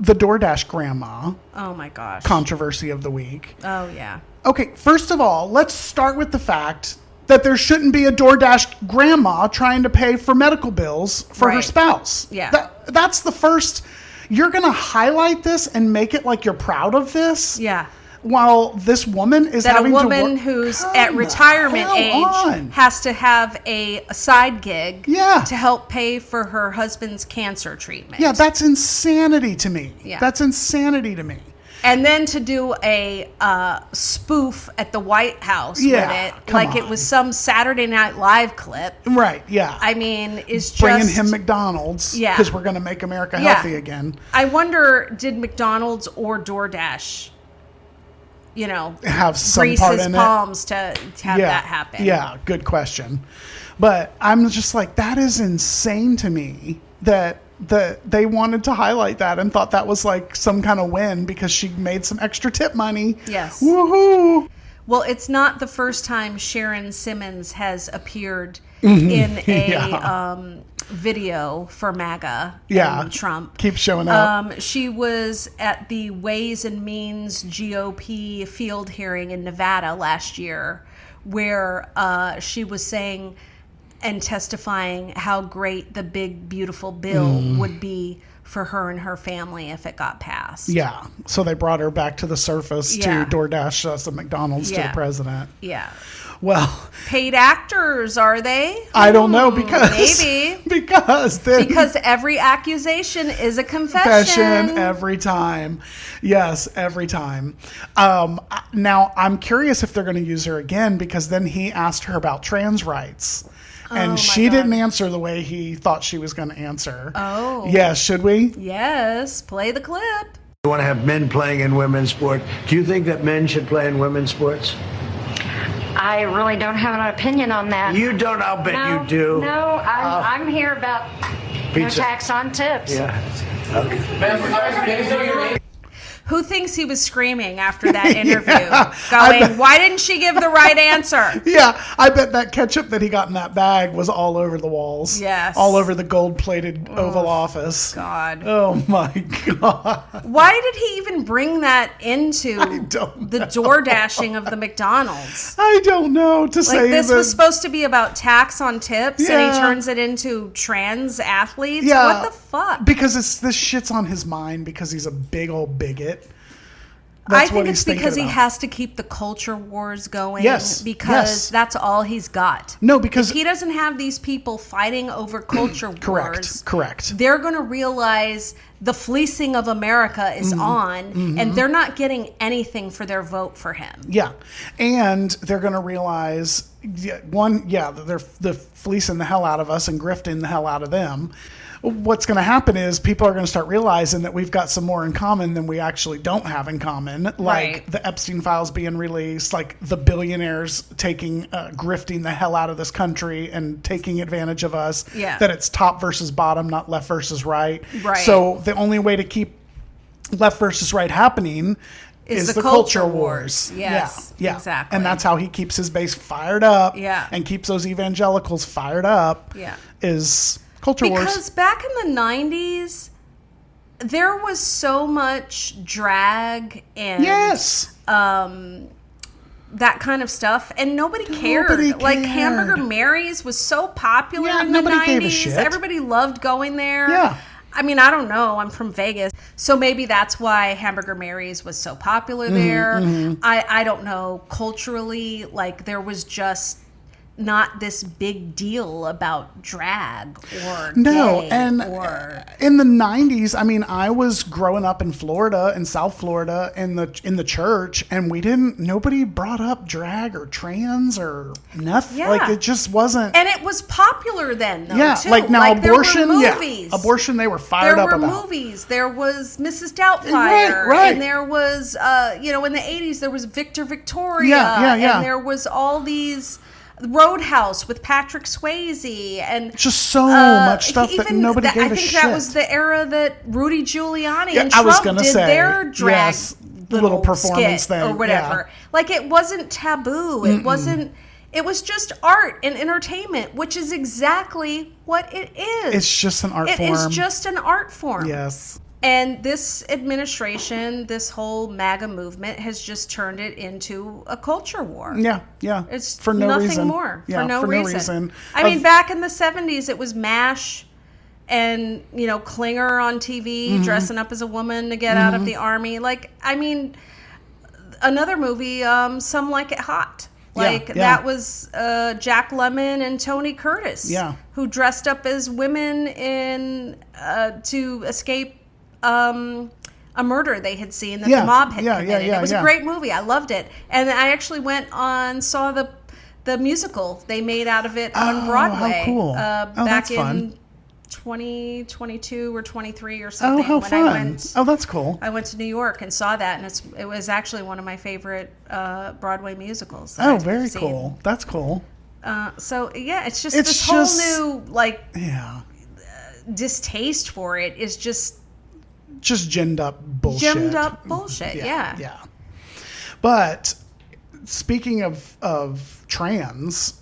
the DoorDash grandma. Oh my gosh. Controversy of the week. Oh yeah. Okay, first of all, let's start with the fact that there shouldn't be a DoorDash grandma trying to pay for medical bills for her spouse. Yeah. That's the first. You're going to highlight this and make it like you're proud of this. Yeah. While this woman is having to work. That a woman who's at retirement age has to have a side gig to help pay for her husband's cancer treatment. Yeah, that's insanity to me. Yeah. That's insanity to me. And then to do a spoof at the White House with it, like it was some Saturday Night Live clip. Right, yeah. I mean, is just... Bringing him McDonald's, because we're going to make America healthy again. I wonder, did McDonald's or DoorDash, have some grease part his in palms to have that happen? Yeah, good question. But I'm just like, that is insane to me that they wanted to highlight that and thought that was like some kind of win because she made some extra tip money. Yes. Woohoo! Well, it's not the first time Sharon Simmons has appeared in a video for MAGA and Trump. Keeps showing up. She was at the Ways and Means GOP field hearing in Nevada last year, where she was saying and testifying how great the big, beautiful bill would be for her and her family if it got passed. Yeah. So they brought her back to the surface to DoorDash us a McDonald's to the president. Yeah. Well, paid actors, are they? I don't know because maybe because every accusation is a confession every time. Yes, every time. Now I'm curious if they're going to use her again, because then he asked her about trans rights. And she didn't answer the way he thought she was going to answer. Oh. Yes, should we? Yes, play the clip. You want to have men playing in women's sport. Do you think that men should play in women's sports? I really don't have an opinion on that. You don't? I'll bet you do. No, I'm here about no tax on tips. Yeah. Okay. Who thinks he was screaming after that interview? Going, why didn't she give the right answer? Yeah, I bet that ketchup that he got in that bag was all over the walls. Yes. All over the gold-plated Oval Office. God. Oh, my God. Why did he even bring that into the door dashing of the McDonald's? I don't know to say. Like, this was supposed to be about tax on tips, and he turns it into trans athletes? Yeah. What the fuck? Because this shit's on his mind because he's a big old bigot. I think it's because he has to keep the culture wars going. Yes. Because that's all he's got. No, because if he doesn't have these people fighting over culture wars. Correct. They're going to realize the fleecing of America is on, and they're not getting anything for their vote for him. Yeah. And they're going to realize, they're fleecing the hell out of us and grifting the hell out of them. What's going to happen is people are going to start realizing that we've got some more in common than we actually don't have in common. Like the Epstein files being released, like the billionaires grifting the hell out of this country and taking advantage of us. Yeah. That it's top versus bottom, not left versus right. Right. So the only way to keep left versus right happening is the culture wars. Yes, yeah, exactly. And that's how he keeps his base fired up. Yeah. And keeps those evangelicals fired up. Yeah. Is culture wars. Because back in the 90s, there was so much drag and that kind of stuff, and nobody cared. Like Hamburger Mary's was so popular in the 90s. Gave a shit. Everybody loved going there. Yeah. I mean, I don't know. I'm from Vegas. So maybe that's why Hamburger Mary's was so popular there. I don't know. Culturally, like, there was just not this big deal about drag or gay and or... in the 90s, I mean, I was growing up in Florida, in South Florida, in the church, and nobody brought up drag or trans or nothing. Yeah. Like, it just wasn't. And it was popular then, though, yeah, too. like now abortion, there were movies. Abortion, they were fired up about. There were movies. There was Mrs. Doubtfire. Right. And there was, in the 80s, there was Victor Victoria. Yeah. And there was all these... Roadhouse with Patrick Swayze and just so much stuff that nobody gave a shit. I think that was the era that Rudy Giuliani and I was Trump gonna did say, their drag little performance skit thing or whatever. Yeah. Like, it wasn't taboo. It wasn't. It was just art and entertainment, which is exactly what it is. It's just an art form. It is just an art form. Yes. And this administration, this whole MAGA movement has just turned it into a culture war. Yeah. It's for no nothing reason. more. Yeah, for no reason. I mean, back in the 70s, it was MASH and, Klinger on TV dressing up as a woman to get out of the army. Like, I mean, another movie, Some Like It Hot. That was Jack Lemmon and Tony Curtis, who dressed up as women to escape a murder they had seen that the mob had committed. It was a great movie. I loved it. And I actually went on, saw the musical they made out of it on Broadway. How cool. Back in 2022 or 23 or something. Oh, how fun. That's cool. I went to New York and saw that, and it was actually one of my favorite Broadway musicals. Very cool. That's cool. It's just this whole new, distaste for it is just ginned up bullshit. Yeah. But speaking of trans,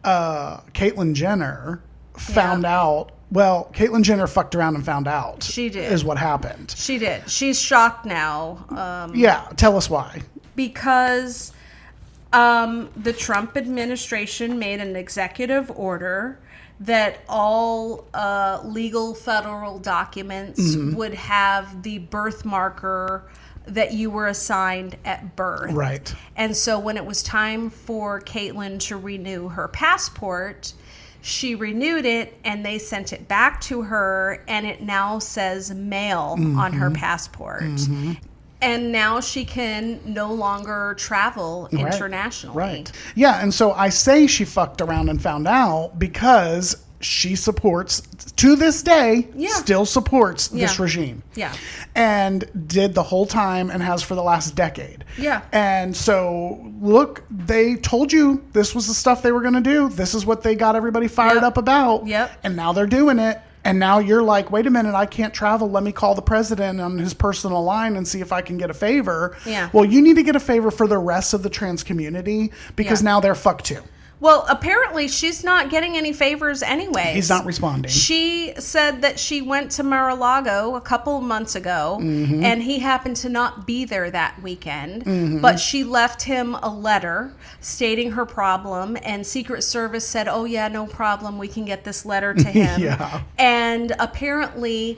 Caitlyn Jenner found out. Well, Caitlyn Jenner fucked around and found out. She did. Is what happened. She did. She's shocked now. Yeah, tell us why. Because the Trump administration made an executive order that all legal federal documents would have the birth marker that you were assigned at birth. Right. And so when it was time for Caitlyn to renew her passport, she renewed it and they sent it back to her, and it now says male on her passport. And now she can no longer travel internationally. Right. Yeah, and so I say she fucked around and found out because she supports, to this day, still supports this regime. Yeah. And did the whole time and has for the last decade. Yeah. And so, look, they told you this was the stuff they were going to do. This is what they got everybody fired up about. Yep. And now they're doing it. And now you're like, wait a minute, I can't travel. Let me call the president on his personal line and see if I can get a favor. Yeah. Well, you need to get a favor for the rest of the trans community because now they're fucked too. Well, apparently she's not getting any favors anyway. He's not responding. She said that she went to Mar-a-Lago a couple of months ago, and he happened to not be there that weekend. But she left him a letter stating her problem, and Secret Service said, oh, yeah, no problem. We can get this letter to him. And apparently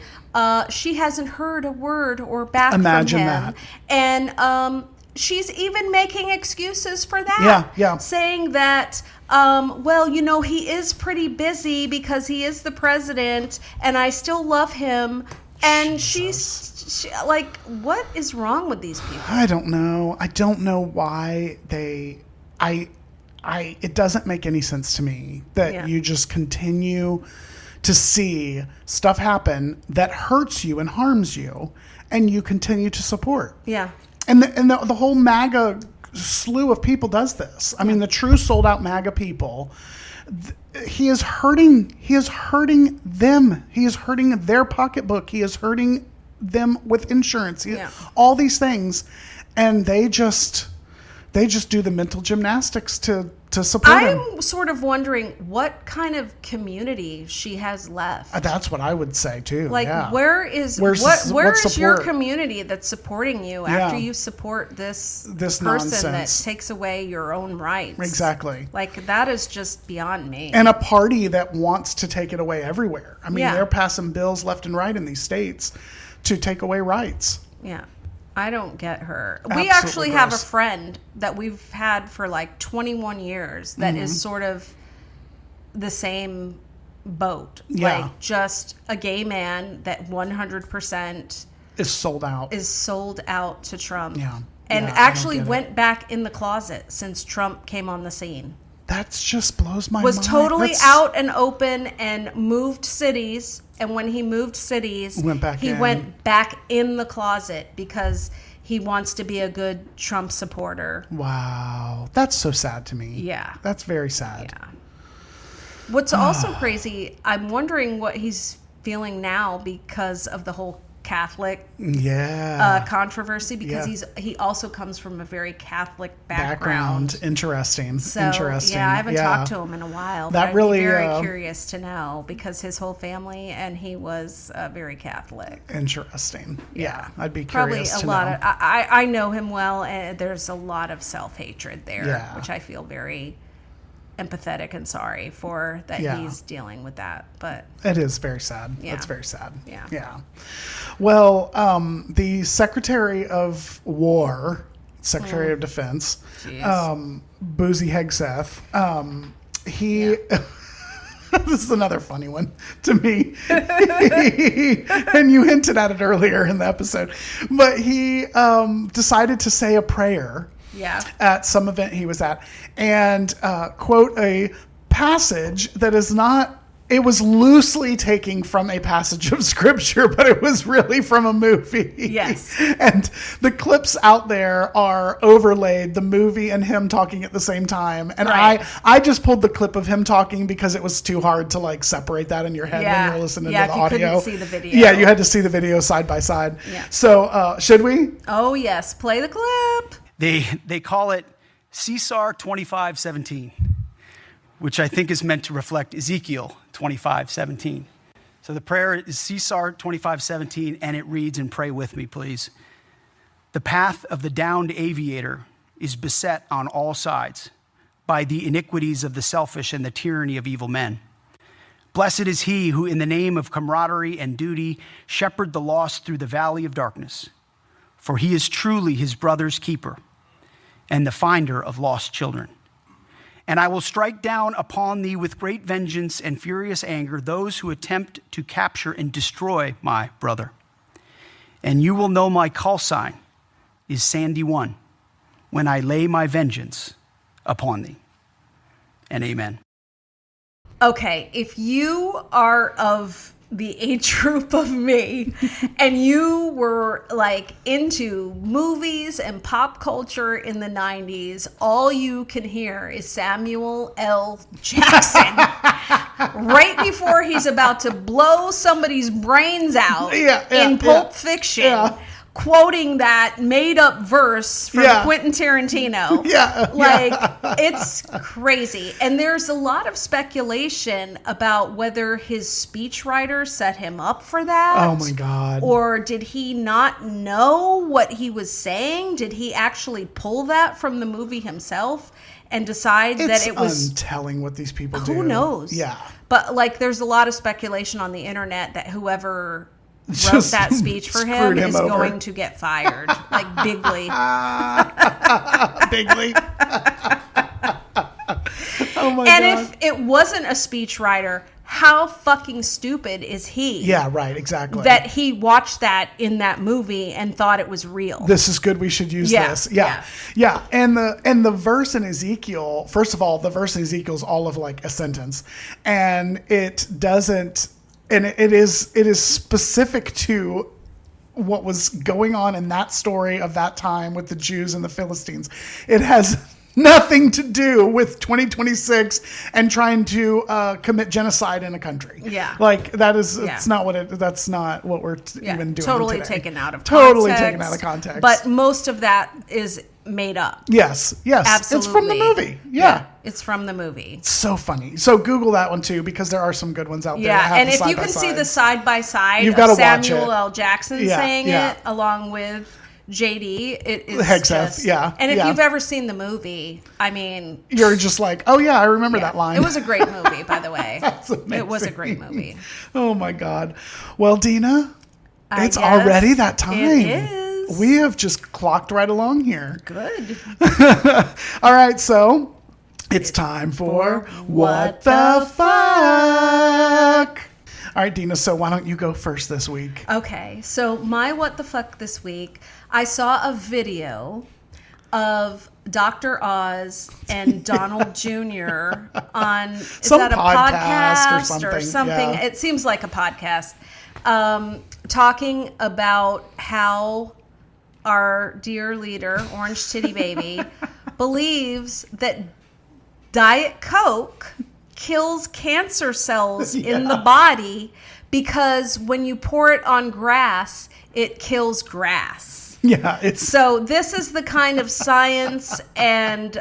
she hasn't heard a word or back from him. Imagine that. And she's even making excuses for that. Yeah. Saying that, well, you know, he is pretty busy because he is the president and I still love him. And she's like, what is wrong with these people? I don't know. I don't know why it doesn't make any sense to me that you just continue to see stuff happen that hurts you and harms you and you continue to support. Yeah. And the whole MAGA slew of people does this. I mean, the true sold out MAGA people, he is hurting them. He is hurting their pocketbook. He is hurting them with insurance. All these things. And they just do the mental gymnastics to support him. I'm sort of wondering what kind of community she has left. That's what I would say too. Like, where is your community that's supporting you after you support this person nonsense that takes away your own rights? Exactly. Like, that is just beyond me. And a party that wants to take it away everywhere. I mean, they're passing bills left and right in these states to take away rights. Yeah. I don't get her. Absolutely we actually have a gross. friend that we've had for like 21 years that is sort of the same boat. Yeah. Like, just a gay man that 100% is sold out to Trump. Yeah. And I actually don't get went back in the closet since Trump came on the scene. That just blows my mind. Was totally out and open and moved cities. And when he moved cities, he went back in the closet because he wants to be a good Trump supporter. Wow. That's so sad to me. Yeah. That's very sad. Yeah. What's also crazy, I'm wondering what he's feeling now because of the whole Catholic controversy, because he also comes from a very Catholic background. Interesting. So, Interesting. Yeah, I haven't talked to him in a while. That but really, I'd be very curious to know because his whole family and he was very Catholic. Interesting. Yeah, I'd be Probably curious a lot of. I know him well, and there's a lot of self-hatred there, which I feel very empathetic and sorry for that he's dealing with that. But it is very sad. It's very sad. Yeah. Well, the Secretary of War, Secretary of Defense, Boozy Hegseth, he this is another funny one to me. And you hinted at it earlier in the episode, but he decided to say a prayer at some event he was at and quote a passage that is not, it was loosely taken from a passage of scripture, but it was really from a movie. Yes. And the clips out there are overlaid, the movie and him talking at the same time. And I just pulled the clip of him talking because it was too hard to like separate that in your head when you're listening to the audio. You couldn't see the video. Yeah, you had to see the video side by side. Yeah. So should we? Oh, yes. Play the clip. They call it Caesar 25:17, which I think is meant to reflect Ezekiel 25:17. So the prayer is Caesar 25:17, and it reads, and pray with me, please. The path of the downed aviator is beset on all sides by the iniquities of the selfish and the tyranny of evil men. Blessed is he who, in the name of camaraderie and duty, shepherd the lost through the valley of darkness, for he is truly his brother's keeper and the finder of lost children. And I will strike down upon thee with great vengeance and furious anger those who attempt to capture and destroy my brother. And you will know my call sign is Sandy 1 when I lay my vengeance upon thee. And amen. Okay, if you are of the age group of me and you were like into movies and pop culture in the 90s, all you can hear is Samuel L. Jackson right before he's about to blow somebody's brains out in Pulp Fiction. Quoting that made-up verse from Quentin Tarantino. It's crazy. And there's a lot of speculation about whether his speechwriter set him up for that. Oh, my God. Or did he not know what he was saying? Did he actually pull that from the movie himself and decide that it was... It's untelling what these people do. Who knows? Yeah. But, like, there's a lot of speculation on the internet that whoever... wrote that speech for him is going to get fired, like bigly. Bigly. Oh my God. And if it wasn't a speechwriter, how fucking stupid is he? Yeah, right, exactly. That he watched that in that movie and thought it was real. This is good, we should use this. Yeah. And the verse in Ezekiel, first of all, the verse in Ezekiel is all of like a sentence. And it doesn't... And it is specific to what was going on in that story of that time with the Jews and the Philistines. It has nothing to do with 2026 and trying to commit genocide in a country. Yeah. Like that is, that's not what we're even doing totally today. Taken out of context. Totally taken out of context. But most of that is made up. Yes. Absolutely. It's from the movie. Yeah. It's from the movie. It's so funny. So Google that one too, because there are some good ones out there. Yeah, and if you can see the side by side of Samuel L. Jackson saying it along with JD, it is Hegseth, And if you've ever seen the movie, I mean, you're just like, oh yeah, I remember that line. It was a great movie, by the way. That's amazing. It was a great movie. Oh my God. Well, Dina, it's already that time. It is. We have just clocked right along here. Good. All right, so it's time for What the Fuck? All right, Dina, so why don't you go first this week? Okay, so my What the Fuck this week, I saw a video of Dr. Oz and Donald Jr. on Some that a podcast or something? Yeah. It seems like a podcast. Talking about how our dear leader, Orange Titty Baby, believes that Diet Coke kills cancer cells in the body because when you pour it on grass, it kills grass. Yeah. So this is the kind of science and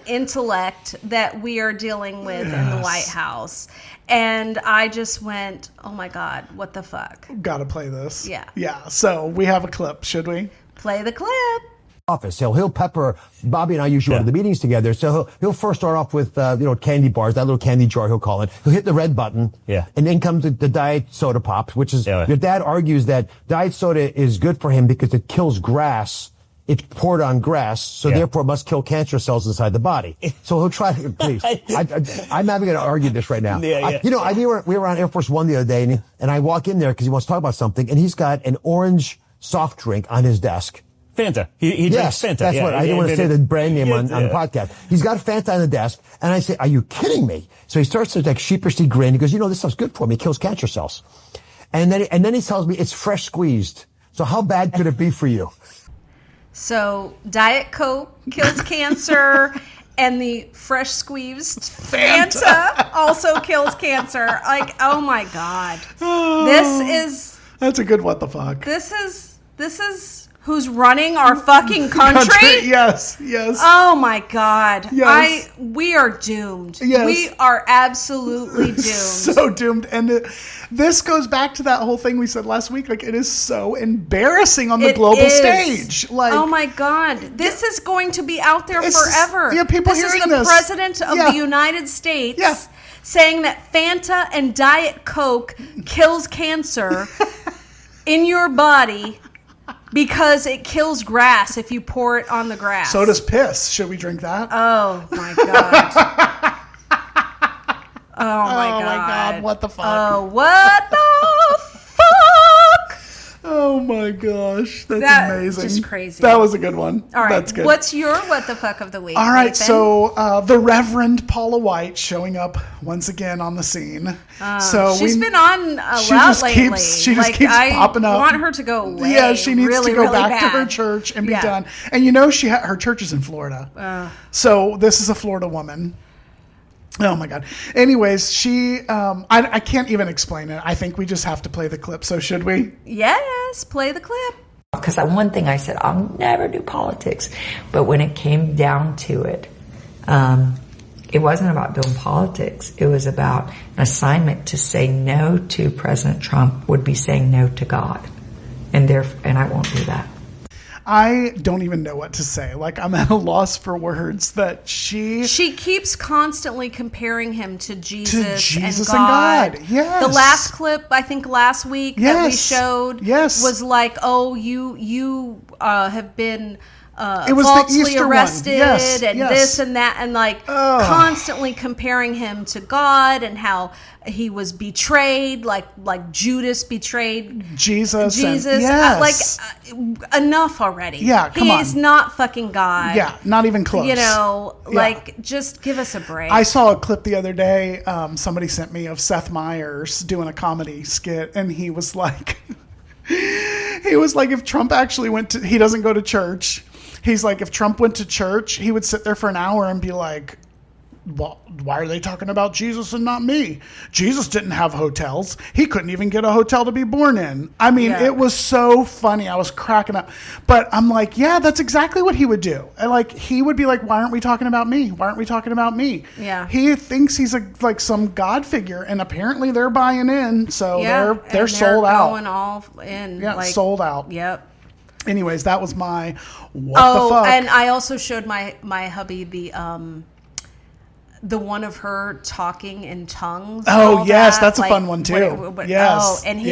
intellect that we are dealing with in the White House. And I just went, oh my God, what the fuck? Gotta play this. Yeah. Yeah. So we have a clip, should we? Play the clip. Office. He'll pepper. Bobby and I usually go to the meetings together. So he'll first start off with candy bars, that little candy jar he'll call it. He'll hit the red button. Yeah. And then comes the diet soda pops, which is your dad argues that diet soda is good for him because it kills grass. It's poured on grass, so therefore it must kill cancer cells inside the body. So he'll try to, please. I'm having to argue this right now. We were on Air Force One the other day, and I walk in there because he wants to talk about something, and he's got an orange soft drink on his desk. Fanta. He drinks Fanta. That's what I didn't want to say the brand name on the podcast. He's got Fanta on the desk, and I say, "Are you kidding me?" So he starts to like sheepishly grin. He goes, "This stuff's good for me. It kills cancer cells." And then he tells me it's fresh squeezed. So how bad could it be for you? So Diet Coke kills cancer, and the fresh squeezed Fanta also kills cancer. Like, oh my God, That's a good what the fuck. This is who's running our fucking country? Yes, yes. Oh my God. Yes. We are doomed. Yes. We are absolutely doomed. So doomed. And this goes back to that whole thing we said last week. Like, it is so embarrassing on the global stage. Like, oh my God. This is going to be out there forever. People this hearing is the this. President of the United States saying that Fanta and Diet Coke kills cancer in your body because it kills grass if you pour it on the grass. So does piss. Should we drink that? Oh my God. Oh my God. What the fuck? Oh, what the fuck? Oh my gosh. That's amazing. Just crazy. That was a good one. All right. That's good. What's your what the fuck of the week? All right. Nathan? So the Reverend Paula White showing up once again on the scene. So she's been on a lot lately. She just keeps popping up. I want her to go away. Yeah, she needs really, to go really back to bad. her church and be done. And you know, her church is in Florida. So this is a Florida woman. Oh my God. Anyways, she, I can't even explain it. I think we just have to play the clip. So should we? Yes, play the clip. Because one thing I said, I'll never do politics. But when it came down to it, it wasn't about doing politics. It was about an assignment to say no to President Trump would be saying no to God. And I won't do that. I don't even know what to say. Like, I'm at a loss for words that she keeps constantly comparing him to Jesus and and God. God. Yes. The last clip, I think last week that we showed was like, oh, you have been it was falsely the Easter arrested one. Yes, and this and that, and like constantly comparing him to God and how he was betrayed, like Judas betrayed Jesus. Enough already. Yeah, come on. He's not fucking God. Yeah, not even close. You know, just give us a break. I saw a clip the other day. Somebody sent me of Seth Meyers doing a comedy skit, and he was like, if Trump actually he doesn't go to church. He's like, if Trump went to church, he would sit there for an hour and be like, well, why are they talking about Jesus and not me? Jesus didn't have hotels. He couldn't even get a hotel to be born in. I mean, it was so funny. I was cracking up. But I'm like, yeah, that's exactly what he would do. And like, he would be like, why aren't we talking about me? Why aren't we talking about me? Yeah. He thinks he's like some God figure, and apparently they're buying in. So they're sold out. Going all in. Yeah, sold out. Yep. Anyways, that was my what the fuck. And I also showed my hubby the one of her talking in tongues. Oh yes, that's a fun one too. Yes. And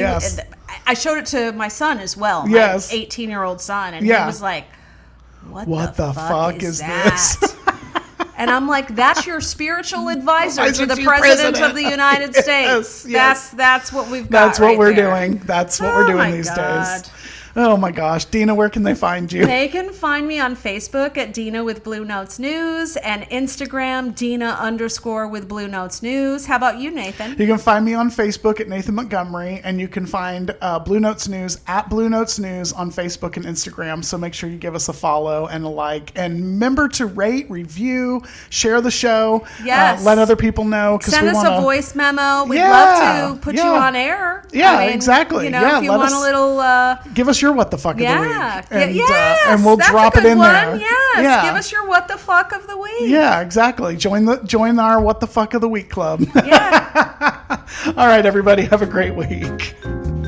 I showed it to my son as well. Yes. My 18-year-old son, and he was like, "What the fuck is that?" And I'm like, "That's your spiritual advisor to the president of the United States." Yes. That's what we've got. That's what right we're there. doing. That's what we're doing these days. Oh my gosh. Dina, where can they find you? They can find me on Facebook at Dina with Blue Notes News and Instagram, Dina_ with Blue Notes News. How about you, Nathan? You can find me on Facebook at Nathan Montgomery, and you can find Blue Notes News at Blue Notes News on Facebook and Instagram. So make sure you give us a follow and a like. And remember to rate, review, share the show. Yes. Let other people know. Send us a voice memo. We'd love to put you on air. Yeah, exactly. You know, if you want a little... give us your what the fuck of the week. And, yes, and we'll drop it in there. Yes, give us your what the fuck of the week. Yeah, exactly. Join our what the fuck of the week club. Yeah. All right, everybody, have a great week.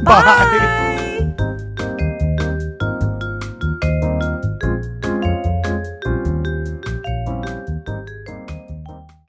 Bye.